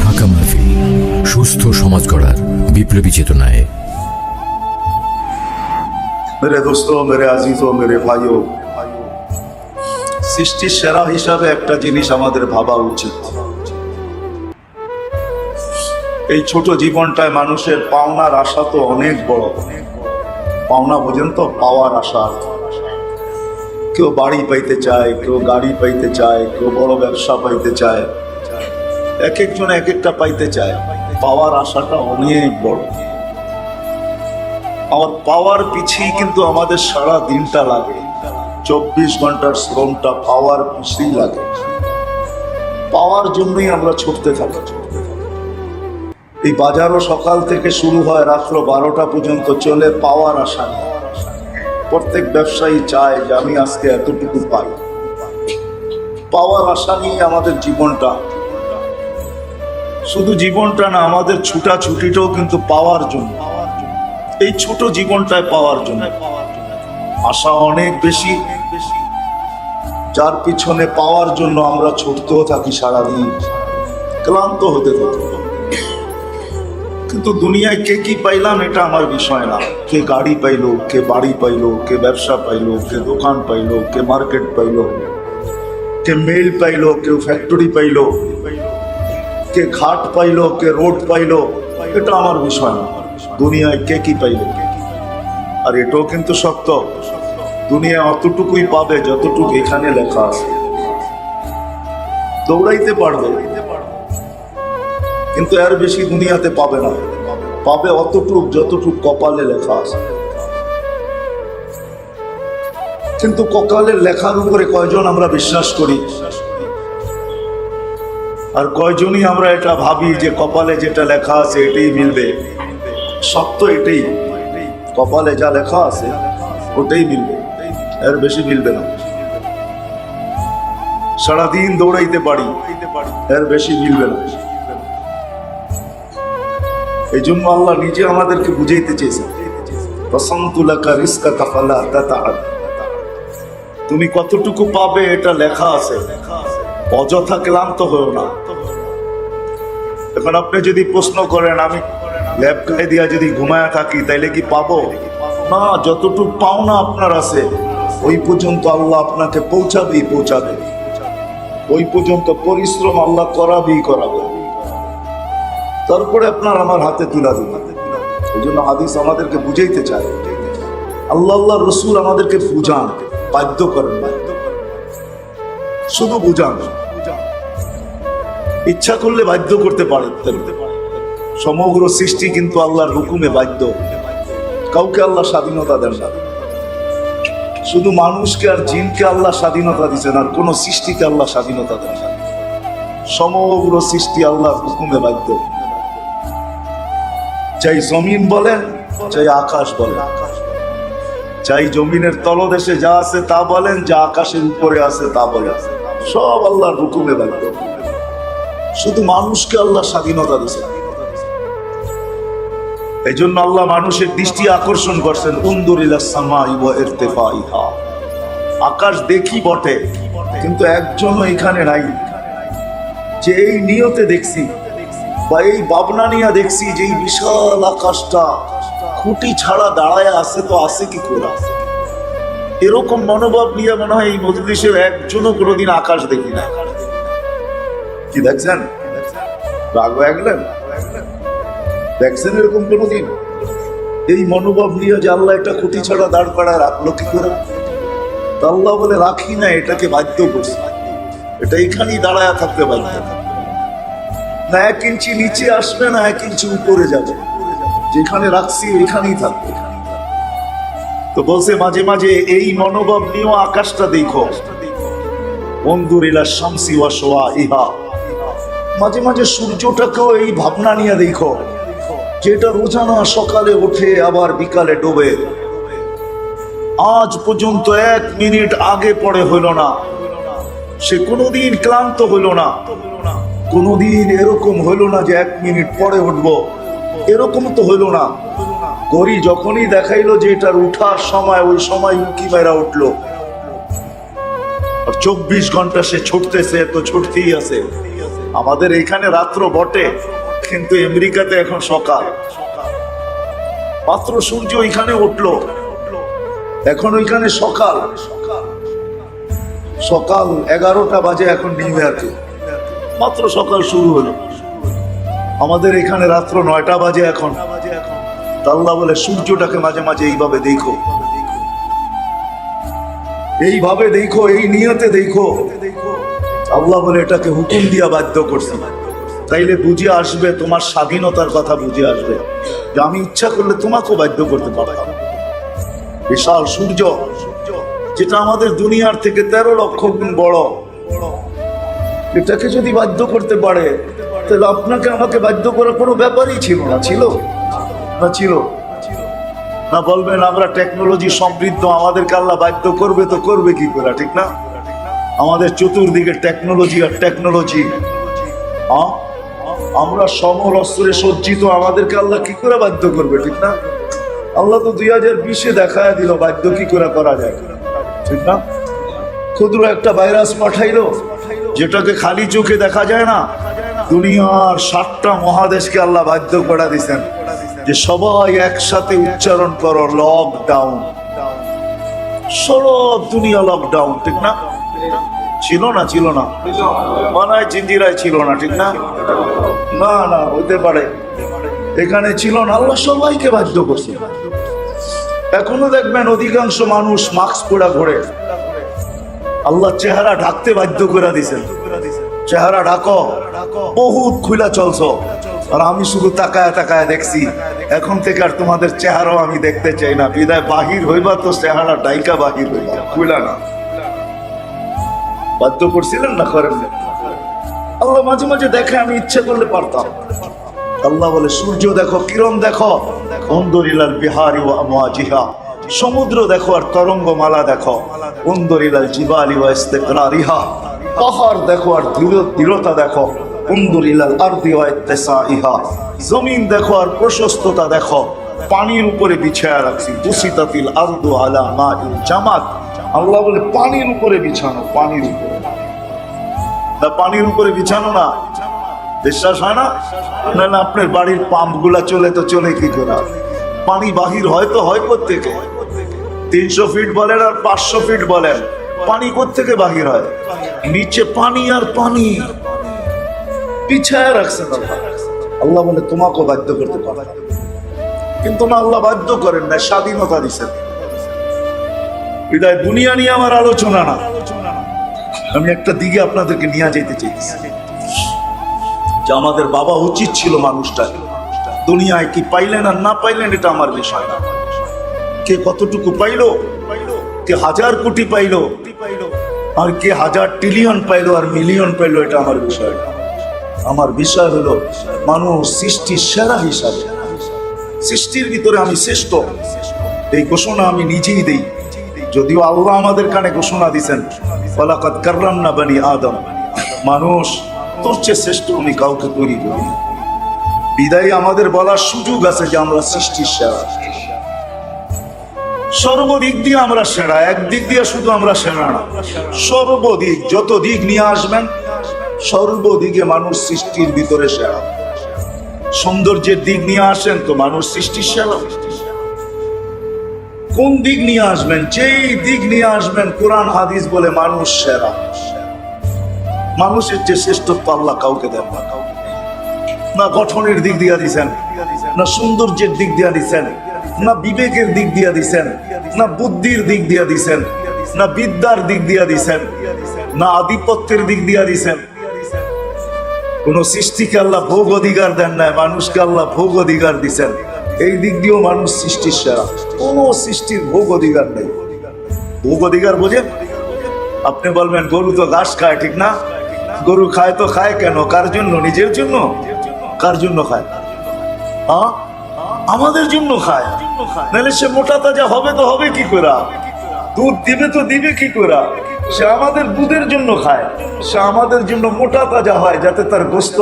ঢাকা মাহফিল, সুস্থ সমাজ গড়ার বিপ্লবী চেতনায়। मेरे दोस्तों, मेरे अजीजों, मेरे भाइयों, সৃষ্টির সেরা হিসাবে একটা জিনিস আমাদের ভাবা উচিত। এই ছোট জীবনটায় মানুষের পাওনার আশা তো অনেক বড়। পাওনা বোঝেন তো, পাওয়ার আশা। কেউ বাড়ি পাইতে চায়, কেউ গাড়ি পাইতে চায়, কেউ বড় ব্যবসা পাইতে চায়, এক একজন এক একটা পাইতে চায়। পাওয়ার আশাটা অনেক বড়। আমার পাওয়ার পিছিয়ে কিন্তু আমাদের সারা দিনটা লাগে, 24 ঘন্টার শ্রমটা পাওয়ার পিছিয়েই লাগে। পাওয়ার জন্যই আমরা ছুটতে থাকি। এই বাজারও সকাল থেকে শুরু হয়, রাত্র 12টা পর্যন্ত চলে পাওয়ার আশা নিয়ে। প্রত্যেক ব্যবসায়ী চায় যে আমি আজকে এতটুকু পাই। পাওয়ার আশা নিয়ে আমাদের জীবনটা, শুধু জীবনটা না, আমাদের ছুটাছুটিটাও কিন্তু পাওয়ার জন্য। এই ছোট জীবনটায় পাওয়ার জন্য আশা অনেক বেশি, যার পিছনে পাওয়ার জন্য আমরা ছুটতেও থাকি সারাদিন, ক্লান্ত হতে থাকি। কিন্তু দুনিয়ায় কে কি পাইলাম এটা আমার বিষয় না। কে গাড়ি পাইলো, কে বাড়ি পাইলো, কে ব্যবসা পাইলো, কে দোকান পাইলো, কে মার্কেট পাইলো, কে মেল পাইলো, কেউ ফ্যাক্টরি পাইলো, কে ঘাট পাইলো, কে রোড পাইলো, এটা আমার বিষয় না। দুনিয়ায় কে কি পাইল। আর এটাও কিন্তু সত্য, দুনিয়া অতটুকুই পাবে যতটুকু এখানে লেখা আছে। দৌড়াইতে পারবে কিন্তু এর বেশি দুনিয়াতে পাবে না। পাবে অতটুক যতটুক কপালে লেখা আছে। কিন্তু কপালের লেখার উপরে কয়জন আমরা বিশ্বাস করি, আর কয়জনই আমরা এটা ভাবি যে কপালে যেটা লেখা আছে এটাই মিলবে। সত্য এটাই, কপালে যা লেখা আছে ওটাই মিলবে, এর বেশি মিলবে না। সারাদিন দৌড়াইতে পারি, এর বেশি মিলবে না। এই জন্য আল্লাহ নিজে আমাদেরকে বুঝাইতে চেয়েছে, তুমি কতটুকু পাবে এটা লেখা আছে, অযথা ক্লান্ত হও না। এখন আপনি যদি প্রশ্ন করেন আমি ল্যাব গায়ে দিয়া যদি ঘুমায়া থাকি তাইলে কি পাবো না? যতটুকু পাওনা আপনার আছে ওই পর্যন্ত আল্লাহ আপনাকে পৌঁছাবে। ওই পর্যন্ত পরিশ্রম আল্লাহ করাবে, তারপরে আপনার আমার হাতে তুলা দিবে। এই জন্য হাদিস আমাদেরকে বুঝাইতে চায়, আল্লাহ রসুল আমাদেরকে বুঝান, বাধ্য করেন না, শুধু বুঝান। ইচ্ছা করলে বাধ্য করতে পারেন। সমগ্র সৃষ্টি কিন্তু আল্লাহর হুকুমে বাধ্য, কাউকে আল্লাহ স্বাধীনতা দেন না। শুধু মানুষকে আর জিনকে আল্লাহ স্বাধীনতা দিচ্ছেন, আর কোন সৃষ্টিকে আল্লাহ স্বাধীনতা দেন না। সমগ্র সৃষ্টি আল্লাহর হুকুমে বাধ্য। চাই জমিন বলেন, চাই আকাশ বলেন, চাই জমিনের তলদেশে যা আছে তা বলেন, যা আকাশের উপরে আছে তা বলেন, সব আল্লাহর হুকুমে বাধ্য। শুধু মানুষকে আল্লাহ স্বাধীনতা দিচ্ছেন। এই জন্য আল্লাহ মানুষের দৃষ্টি আকর্ষণ করছেন, উনদুর ইলাস সামাই ওয়া ইরতিফাইহা। আকাশ দেখি বটে কিন্তু একজনও এখানে নাই। যে এই নিয়তে দেখছি বা এই ভাবনা নিয়ে দেখছি যে এই বিশাল আকাশটা খুঁটি ছাড়া দাঁড়ায় আছে, তো আছে কি করে? এরকম মনোভাব নিয়ে মনে হয় এই মজলিসের একজনও কোনোদিন আকাশ দেখি না। কি দেখছেন? রাগ হয়ে গেলেন? দেখছেন এরকম কোনোদিন? এই মনোভাব নিয়ে যে আল্লাহ একটা খুঁটি ছাড়া দাঁড় করায় রাখলো কি করে? তা আল্লাহ বলে রাখি না, এটাকে বাধ্য করছি, এটা এখানেই দাঁড়ায় থাকতে বাধ্য। না 1 ইঞ্চি নিচে আসবে, না 1 ইঞ্চি উপরে যাবে, যেখানে রাখছি ওইখানেই থাকবে। তো বলছে মাঝে মাঝে এই মনোভাব নিয়েও আকাশটা দেখো, বন্ধুরিলা শামসি ওয়া সোয়াইহা, মাঝে মাঝে সূর্যটাকেও এই ভাবনা নিয়ে দেখো, যেটা রোজানা সকালে ওঠে আবার বিকালে ডোবে। আজ পর্যন্ত 1 মিনিট আগে পরে হইল না, সে কোনোদিন ক্লান্ত হইল না, কোনোদিন এরকম হইল না যে 1 মিনিট পরে উঠবো, এরকম তো হইল না। গড়ি যখনই দেখাইলো যে এটার উঠার সময়, ওই সময় উঁকি মেরা উঠলো। আর 24 ঘন্টা সে ছুটতেছে, তো ছুটতেই আছে। আমাদের এখানে রাত্র বটে, কিন্তু আমেরিকাতে এখন সকাল। মাত্র সূর্য ওইখানে উঠলো, এখন ওইখানে সকাল। সকাল 11টা বাজে এখন নিউ ইয়র্কে, মাত্র সকাল শুরু হলো। আমাদের এখানে রাত্র 9টা বাজে এখন। আল্লাহ বলে সূর্যটাকে মাঝে মাঝে এইভাবে দেখো, এইভাবে দেখো, এই নিয়তে দেখো। আল্লাহ বলে এটাকে হুকুম দিয়া বাধ্য করছি, তাইলে বুঝে আসবে, তোমার স্বাধীনতার কথা বুঝে আসবে যে আমি ইচ্ছা করলে তোমাকেও বাধ্য করতে পারতাম। বিশাল সূর্য, যেটা আমাদের দুনিয়ার থেকে 13 লক্ষ গুণ বড়, এটাকে যদি বাধ্য করতে পারে, তাহলে আপনাকে আমাকে বাধ্য করার কোনো ব্যাপারই ছিল না। ছিল না? ছিল না? বলবেন আমরা টেকনোলজি সমৃদ্ধ, আমাদেরকে আল্লাহ বাধ্য করবে, তো করবে কি করে? ঠিক না? আমাদের চতুর্দিকে টেকনোলজি আর টেকনোলজি। আমরা সমর অস্ত্রে সজ্জিত, আমাদেরকে আল্লাহ কি করে বাধ্য করবে? ঠিক না? আল্লাহ তো 2020-এ দেখায় দিল বাধ্য কি করে করা যায়, ঠিক না? ক্ষুদ্র একটা ভাইরাস পাঠাইলো, যেটাকে খালি চোখে দেখা যায় না। দুনিয়ার 7টা মহাদেশকে আল্লাহ বাধ্য করে দিয়েছেন যে সবাই একসাথে উচ্চারণ করো লকডাউন। সব দুনিয়া লকডাউন, ঠিক না? ছিল না? ছিল না? মনে হয় জিঞ্জিরায় ছিল না, ঠিক না? না না, হতে পারে এখানে ছিল না। আল্লাহ সবাইকে বাধ্য করছে। এখনো দেখবেন অধিকাংশ মানুষ মাস্ক পরে ঘোরে। আল্লাহ চেহারা ঢাকতে বাধ্য করে দিয়েছেন, চেহারা ঢাকো, বহুত খুলা চলছো। আর আমি শুধু তাকায় তাকায় দেখছি, এখন থেকে আর তোমাদের চেহারাও আমি দেখতে চাই না। বিদায় বাহির হইবা তো চেহারা ডাইকা বাহির হইবা, খুলা না। বাধ্য করছিলেন না? করেন না? আল্লাহ মাঝে মাঝে দেখে, আমি ইচ্ছা করলে পারতাম। আল্লাহ বলে সূর্য দেখো, কিরণ দেখো, অন্দরিলাল বিহারি ওয়া আমওয়াজিহা, সমুদ্র দেখো আর তরঙ্গমালা দেখো, অন্দরিলাল জিবালি ওয়া ইস্তিকরারিহা, পাহাড় দেখো আর দৃঢ়তা দেখো, অন্দরিলাল আরদি ওয়া ইত্তিসাইহা, জমিন দেখো আর প্রশস্ততা দেখো, পানির উপরে বিছায়া রাখছি, বুসিতাতিল আরদু আলা মাইল জামাত। আল্লাহ বলে পানির উপরে বিছানো, পানির উপরে না, পানির উপরে বিছানো না। বিশ্বাস হয় না? না, আপনার বাড়ির পাম্প গুলা চলে, তো চলে কি করে? পানি বাহির হয় তো হয় কোত্থেকে? 300 ফিট বলেন আর 500 ফিট বলেন, পানি কোত্থেকে বাহির হয়? নিচে পানি আর পানি বিছায়া রাখছেন আল্লাহ বলে তোমাকেও বাধ্য করতে পারে, কিন্তু না, আল্লাহ বাধ্য করেন না, স্বাধীনতা দিচ্ছেন। বিদায় দুনিয়া নিয়ে আমার আলোচনা না, আমি একটা দিকে আপনাদেরকে নিয়ে যেতে চাইছি যে আমাদের বাবা উচিত ছিল মানুষটা দুনিয়ায় কি পাইলেন আর না পাইলেন এটা আমার বিষয় না। কে কতটুকু পাইলো, কে 1000 কোটি পাইলো, আর কে 1000 ট্রিলিয়ন পাইলো আর মিলিয়ন পাইলো, এটা আমার বিষয় না। আমার বিষয় হলো মানুষ সৃষ্টির সেরা হিসাবে, সৃষ্টির ভিতরে আমি শ্রেষ্ঠ, এই ঘোষণা আমি নিজেই দেই। যদিও আল্লাহ আমাদের কানে ঘোষণা দিয়েছেন, ওয়ালাকাদ কাররামনা বানি আদম, মানুষ তোর চেয়ে শ্রেষ্ঠ উনি কাউকে তৈরি করি। বিদায় আমাদের বলার সুযোগ আছে যে আমরা সৃষ্টির সেরা, সর্বদিক দিয়ে আমরা সেরা। একদিক দিয়ে শুধু আমরা সেরা না, সর্বদিক যত দিক নিয়ে আসবেন সর্বদিকে মানুষ সৃষ্টির ভিতরে সেরা। সৌন্দর্যের দিক নিয়ে আসেন তো মানুষ সৃষ্টির সেরা। কোন দিক নিয়ে আসবেন, যেই দিক নিয়ে আসবেন কোরআন হাদিস বলে মানুষ সেরা। মানুষের যে শ্রেষ্ঠত্ব আল্লাহ কাউকে দেন না। না গঠনের দিক দিয়া দিছেন, না সৌন্দর্যের দিক দিয়া দিছেন, না বিবেকের দিক দিয়া দিছেন, না বুদ্ধির দিক দিয়া দিছেন, না বিদ্যার দিক দিয়া দিছেন, না আধিপত্যের দিক দিয়া দিছেন। কোন সৃষ্টিকে আল্লাহ ভোগ অধিকার দেন নাই, মানুষকে আল্লাহ ভোগ অধিকার দিছেন। এই দিক দিয়েও মানুষ সৃষ্টির সেরা। কোন সৃষ্টির ভোগ অধিকার নেই। ভোগ অধিকার বোঝেন? আপনি বলবেন গরু তো ঘাস খায়, ঠিক না? গরু খায় তো খায় কেন? কার জন্য? নিজের জন্য? কার জন্য খায়? আমাদের জন্য খায়। নাহলে সে মোটা তাজা হবে তো হবে কি করে? দুধ দিবে তো দিবে কি করে? সে আমাদের দুধের জন্য খায়, সে আমাদের জন্য মোটা তাজা হয়, যাতে তার গোস্ত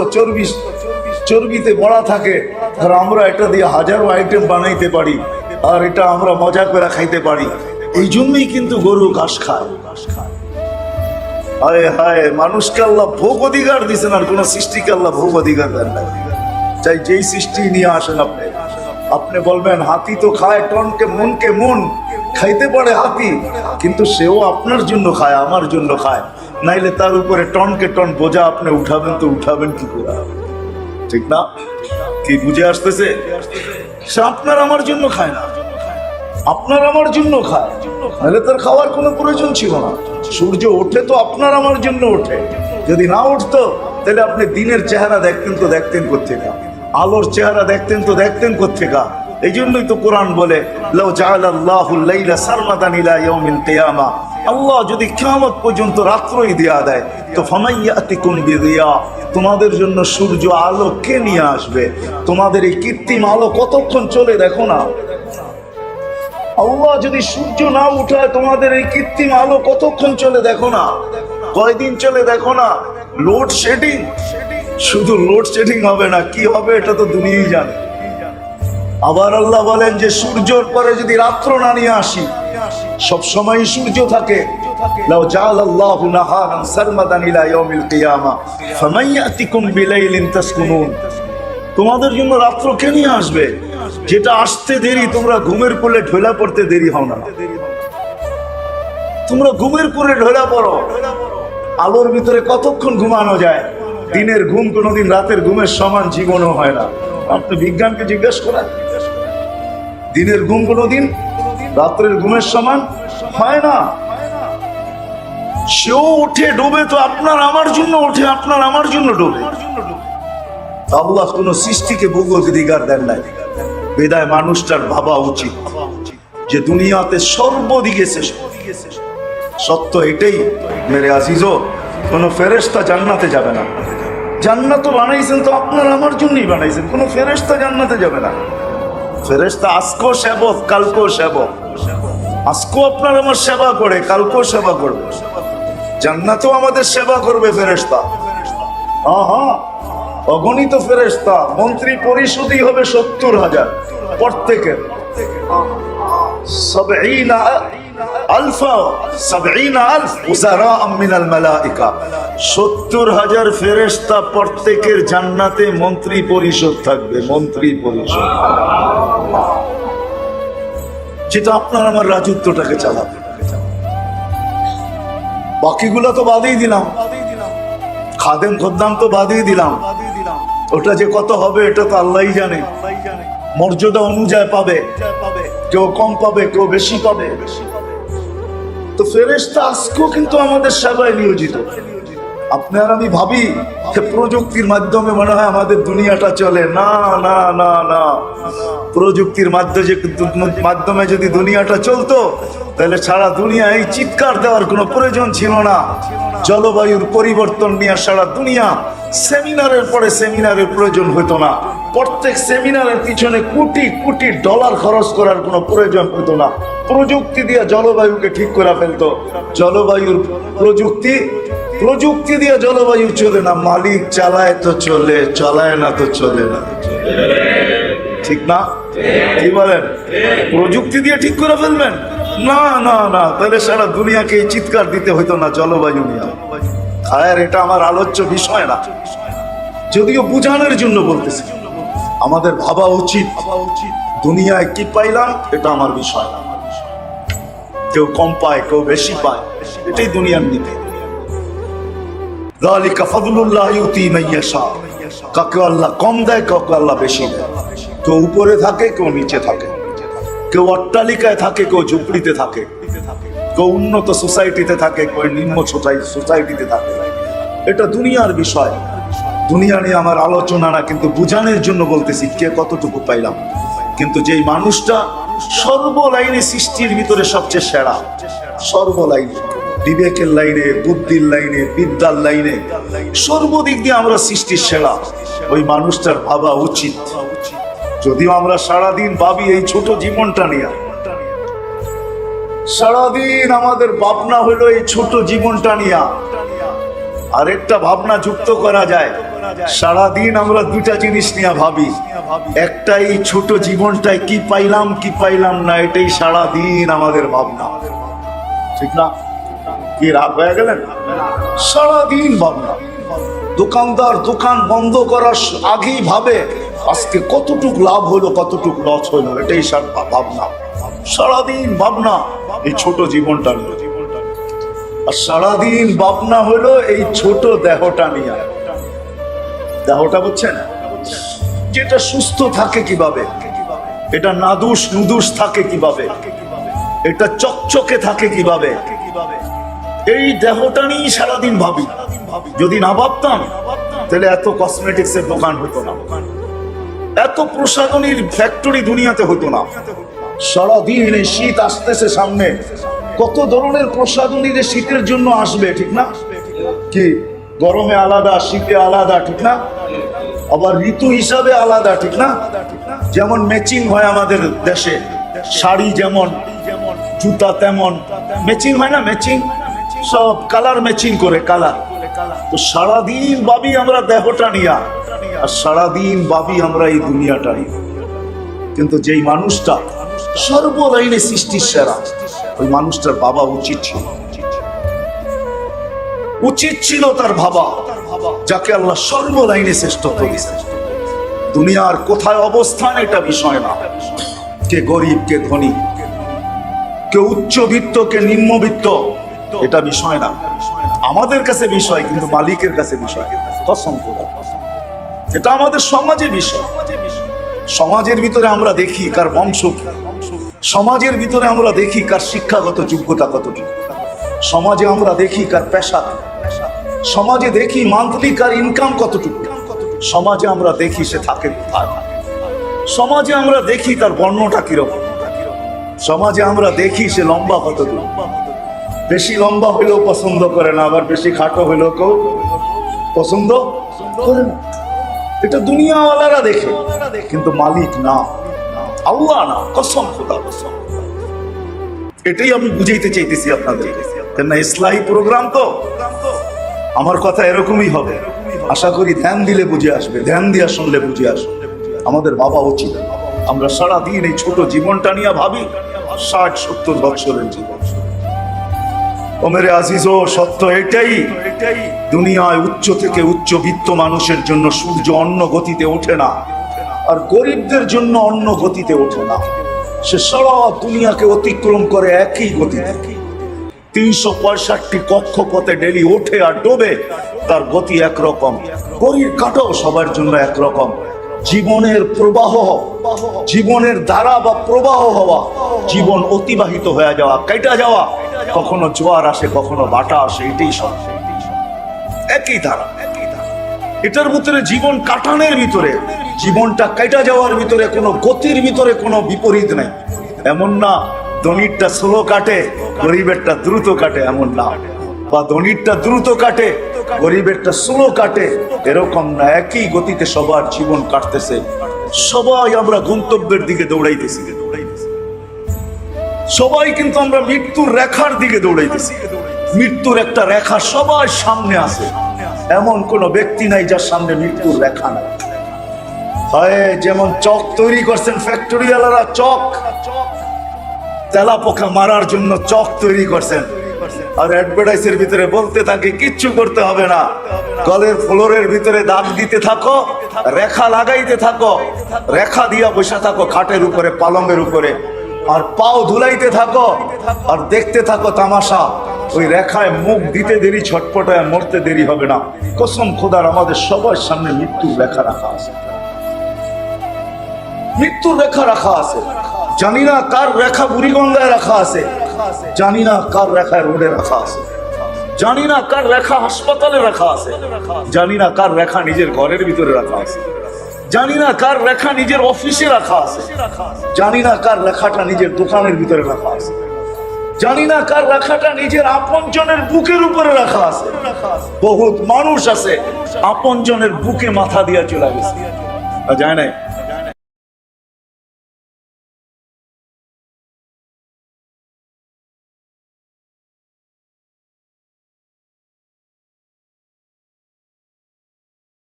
চর্বিতে বড়া থাকে, আর আমরা এটা দিয়ে হাজারো আইটেম বানাইতে পারি, আর এটা আমরা মজা করে খাইতে পারি। এই জন্যই কিন্তু গরু ঘাস খায়। হায় হায়, মানুষকে আল্লাহ ভোগ অধিকার দিচ্ছেন, আর কোন সৃষ্টিকে আল্লাহ ভোগ অধিকার দেন না। চাই যেই সৃষ্টি নিয়ে আসেন আপনি বলবেন হাতি তো খায় মনকে মন খাইতে পারে হাতি, কিন্তু সেও আপনার জন্য খায়, আমার জন্য খায়। নাইলে তার উপরে টনকে টন বোঝা আপনি উঠাবেন তো উঠাবেন কি করে? ঠিক না? কি বুঝে আসতেছে? সে আপনার আমার জন্য খায় না, আপনার আমার জন্য খায়। নাহলে তার খাওয়ার কোনো প্রয়োজন ছিল না। সূর্য ওঠে তো আপনার আমার জন্য ওঠে। যদি না উঠতো তাহলে আপনি দিনের চেহারা দেখতেন কোত্থেকা, আলোর চেহারা দেখতেন কোত্থেকা। এই জন্যই তো কোরআন বলে লাউ জাআলাল্লাহুল লাইলা সারমাদান ইলা ইয়াউমিল কিয়ামা, আল্লাহ যদি কিয়ামত পর্যন্ত রাত্রই দেয়া দেয় তো ফামাইয়াতিকুম বিদিয়া, তোমাদের জন্য সূর্য আলো কে নিয়ে আসবে? তোমাদের এই কৃত্রিম আলো কতক্ষণ চলে দেখো না। আল্লাহ যদি সূর্য না উঠায় তোমাদের এই কৃত্রিম আলো কতক্ষণ চলে দেখো না, কয়দিন চলে দেখো না। লোডশেডিং, শুধু লোডশেডিং হবে না, কি হবে এটা তো দুনিয়াই জানে। আবার আল্লাহ বলেন যে সূর্যের পরে যদি রাত্র না নিয়ে আসি, সব সময় সূর্য থাকে। লাউ জাআলাল্লাহু নাহারান সারমাদান ইলা ইয়াউমিল কিয়ামা ফামাইয়াতিকুম বিলাইলিন তাসকুনুন, তোমাদের জন্য রাত্র কে নিয়ে আসবে? যেটা আসতে দেরি, তোমরা ঘুমের কোলে ঢোলা পড়তে দেরি হও না। তোমরা ঘুমের কোলে ঢোলা পড়ো। আলোর ভিতরে কতক্ষণ ঘুমানো যায়? দিনের ঘুম কোনোদিন রাতের ঘুমের সমান জীবনও হয় না। আপনি বিজ্ঞানকে জিজ্ঞেস করেন, দিনের ঘুম কোনোদিন রাত্রের ঘুমের সমান হয় না। সেও ওঠে ডোবে তো আপনার আমার জন্য ওঠে, আপনার আমার জন্য ডোবে। আল্লাহ কোন সৃষ্টিকে ভোগ অধিকার দেন নাই। বেদায় মানুষটার ভাবা উচিত যে দুনিয়াতে সর্বদিকে সত্য এটাই মেরে আজিজো, কোন ফেরেশতা জান্নাতে যাবে না। জান্নাত বানাইছেন তো আপনার আমার জন্যই বানাইছেন, কোন ফেরেশতা জান্নাতে যাবে না। ফেরেশতা আজকেও সেবক, কালকেও সেবক। আজকেও আপনার আমার সেবা করে, কালকেও সেবা করবে। জান্নাতেও আমাদের সেবা করবে ফেরেশতা। হ্যাঁ, অগণিত ফেরেশতা। মন্ত্রী পরিষদই হবে 70,000 প্রত্যেকের। 70,000 ফেরেশতা, প্রত্যেকের জান্নাতে মন্ত্রী পরিষদ থাকবে। মন্ত্রী পরিষদ যেটা আপনার আমার রাজত্বটাকে চালাবে। বাকিগুলো তো বাদেই দিলাম, খাদেম খদ্দাম তো বাদেই দিলাম। ওটা যে কত হবে এটা তো আল্লাহই জানে। মর্যাদা অনুযায়ী পাবে, কেউ কম পাবে, কেউ বেশি পাবে। তো ফেরেশতা আজকেও কিন্তু আমাদের সেবায় নিয়োজিত। আপনি আর আমি ভাবি যে প্রযুক্তির মাধ্যমে মনে হয় আমাদের দুনিয়াটা চলে। না না না না, প্রযুক্তির মাধ্যমে যদি দুনিয়াটা চলতো তাহলে সারা দুনিয়া এই চিৎকার দেওয়ার কোনো প্রয়োজন ছিল না। জলবায়ুর পরিবর্তন নিয়ে সারা দুনিয়া সেমিনারের পরে সেমিনারের প্রয়োজন হতো না। প্রত্যেক সেমিনারের পিছনে কোটি কোটি ডলার খরচ করার কোনো প্রয়োজন হতো না। প্রযুক্তি দিয়ে জলবায়ুকে ঠিক করে ফেলতো। জলবায়ুর প্রযুক্তি দিয়ে জলবায়ু চলে না, মালিক চালায় তো চলে, চালায় না তো চলে না। ঠিক না? কি বলেন? প্রযুক্তি দিয়ে ঠিক করে ফেলবেন? না না না, তাহলে সারা দুনিয়াকে চিৎকার দিতে হইতো না জলবায়ু নিয়ে। আর এটা আমার আলোচ্য বিষয় না, যদিও বুঝানোর জন্য বলতেছি। আমাদের ভাবা উচিত দুনিয়ায় কি পাইলাম এটা আমার বিষয় না। কেউ কম পায়, কেউ বেশি পায়, এটাই দুনিয়ার নীতি। যালিকা ফাদলুল্লাহ ইউতি মান ইয়াশা, কাকে আল্লাহ কম দেয়, কাকে আল্লাহ বেশি দেয়। কেউ উপরে থাকে, কেউ নিচে থাকে, কেউ অট্টালিকায় থাকে, কেউ ঝুপড়িতে থাকে, কেউ উন্নত সোসাইটিতে থাকে, কেউ নিম্ন সোসাইটিতে থাকে। এটা দুনিয়ার বিষয়, দুনিয়া নিয়ে আমার আলোচনা না, কিন্তু বুঝানোর জন্য বলতেছি কে কতটুকু পাইলাম। কিন্তু যেই মানুষটা সর্বলাইনে সৃষ্টির ভিতরে সবচেয়ে সেরা, সর্বলাইনে, বিবেকের লাইনে, বুদ্ধির লাইনে, বিদ্যার লাইনে, সর্বদিক দিয়ে আমরা সৃষ্টির সেরা, ওই মানুষটার ভাবা উচিত। যদিও আমরা সারাদিন ভাবি এই ছোট জীবনটা নিয়ে, সারাদিন আমাদের ভাবনা হলো এই ছোট জীবনটা নিয়ে। আরেকটা ভাবনা যুক্ত করা যায়, সারাদিন আমরা দুটা জিনিস নিয়ে ভাবি। একটাই ছোট জীবনটায় কি পাইলাম কি পাইলাম না, এটাই সারাদিন আমাদের ভাবনা, ঠিক না? কি রাগ হয়ে গেলেন? সারাদিন ভাবনা। দোকানদার দোকান বন্ধ করার আগেই ভাবে আজকে কতটুক লাভ হলো, কতটুক লস হলো, এটাই ভাবনা। সারাদিন ভাবনা এই ছোট জীবনটা নিয়ে। আর সারাদিন ভাবনা হলো এই ছোট দেহটা নিয়ে। দেহটা বুঝছেন, যেটা সুস্থ থাকে কিভাবে, এটা নাদুস নুদুস থাকে কিভাবে, এটা চকচকে থাকে কিভাবে, এই দেহটা নিয়ে সারাদিন ভাবি। যদি না ভাবতাম তাহলে এত কসমেটিক্সের দোকান হতো না, এত প্রসাধনীর ফ্যাক্টরি দুনিয়াতে হতো না। সারাদিন এই শীত আসতেছে সামনে, কত ধরনের প্রসাধনীর শীতের জন্য আসবে, ঠিক না? কি গরমে আলাদা, শীতে আলাদা, ঠিক না? আবার ঋতু হিসাবে আলাদা, ঠিক না? যেমন ম্যাচিং হয় আমাদের দেশে, শাড়ি যেমন, জুতা তেমন ম্যাচিং হয় না? ম্যাচিং, সব কালার ম্যাচিং করে, কালার। তো সারাদিন ভাবি আমরা দেহটা নিয়া, আর সারাদিন ভাবি আমরা এই দুনিয়াটা নিয়ে। কিন্তু যেই মানুষটা সর্বলাইনে সৃষ্টির সেরা, ওই মানুষটার বাবা উচিত ছিল তার ভাবা, যাকে আল্লাহ সর্বলাইনে শ্রেষ্ঠত্ব দিয়েছে। দুনিয়ার কোথায় অবস্থান এটা বিষয় না, কে গরিব কে ধনী, কে উচ্চবিত্ত কে নিম্নবিত্ত, এটা বিষয় না। আমাদের কাছে বিষয়, কিন্তু মালিকের কাছে বিষয়। কসম করে, এটা আমাদের সমাজের বিষয়। সমাজের ভিতরে আমরা দেখি কার বংশ কি, সমাজের ভিতরে আমরা দেখি কার শিক্ষাগত যোগ্যতা কতটুকু, সমাজে আমরা দেখি কার পেশা, সমাজে দেখি মান্থলি কার ইনকাম কতটুকু, সমাজে আমরা দেখি সে থাকে কোথায়, সমাজে আমরা দেখি তার বর্ণটা কিরকম, সমাজে আমরা দেখি সে লম্বা কতটুকু। বেশি লম্বা হইলেও পছন্দ করে না, আবার বেশি খাটো হইলেও কেউ পছন্দ করে না। এটা দুনিয়াওয়ালারা দেখে, কিন্তু মালিক না, আল্লাহ না, কসম খোদা। এটাই আমি বুঝাইতে চাইতেছি আপনাদের, কেন ইসলাহি প্রোগ্রাম তো আমার কথা এরকমই হবে। আশা করি ধ্যান দিলে বুঝে আসবে, ধ্যান দিয়া শুনলে বুঝে আসবে। আমাদের ভাবা উচিত, আমরা সারাদিন এই ছোট জীবনটা নিয়ে ভাবি 60-70 বছরের জীবন। ও মেরে আজিজো, সত্য এটাই, দুনিয়ায় উচ্চ থেকে উচ্চবিত্ত মানুষের জন্য সূর্য অন্য গতিতে ওঠে না, আর গরিবদের জন্য অন্য গতিতে ওঠে না। সে সারা দুনিয়াকে অতিক্রম করে একই গতিতে। 365 কক্ষপথে ডেলি ওঠে আর ডোবে, তার গতি একরকম। গরিব কাটাও সবার জন্য একরকম। জীবনের প্রবাহ, জীবনের ধারা বা প্রবাহ হওয়া, জীবন অতিবাহিত হয়ে যাওয়া, কাটা যাওয়া, কখনো জোয়ার আসে, কখনো বাটা আসে, এটাই সব একই ধারা। এটার ভিতরে জীবন কাটানোর ভিতরে, জীবনটা কাটা যাওয়ার ভিতরে কোনো গতির ভিতরে কোনো বিপরীত নাই। এমন না ধনীরটা স্লো কাটে, গরিবেরটা দ্রুত কাটে, এমন না। বা ধনীরটা দ্রুত কাটে, গরিবেরটা স্লো কাটে, এরকম না। একই গতিতে সবার জীবন কাটতেছে। সবাই আমরা গন্তব্যের দিকে দৌড়াইতেছি, সবাই কিন্তু আমরা মৃত্যুর রেখার দিকে দৌড়াইতেছি। মৃত্যুর একটা রেখা সবার সামনে আছে, এমন কোন ব্যক্তি নাই যার সামনে মৃত্যুর রেখা নাই। হয় যেমন চক তৈরি করছেন ফ্যাক্টরিওয়ালারা, চক তেলা পোকা মারার জন্য চক তৈরি করছেন, আর অ্যাডভার্টাইজের ভিতরে বলতে থাকে কিচ্ছু করতে হবে না, কলের ফ্লোরের ভিতরে দাগ দিতে থাকো, রেখা লাগাইতে থাকো, রেখা দিয়া বসে থাকো খাটের উপরে, পালঙ্গের উপরে, আর পাও ধুলাইতে থাকো আর দেখতে থাকো তামাশা। ওই রেখায় মুখ দিতে দেরি, ছটপটায় মরতে দেরি হবে না। কসম খোদার, আমাদের সবার সামনে মৃত্যুর রেখা রাখা আছে, মৃত্যুর রেখা রাখা আছে। জানি না কার রেখা বুড়িগঙ্গায় রাখা আছে, জানি না কার রেখা রোডে রাখা আছে, জানি না কার রেখা হাসপাতালে রাখা আছে, জানি না কার রেখা নিজের ঘরের ভিতরে রাখা আছে, জানি না কার রেখা নিজের অফিসে রাখা আছে, জানি না কার রেখাটা নিজের দোকানের ভিতরে রাখা আছে, জানি না কার রেখাটা নিজের আপনজনের বুকের উপরে রাখা আছে। বহুত মানুষ আছে আপনজনের বুকে মাথা দিয়া চলে গেছে, যায় নাই।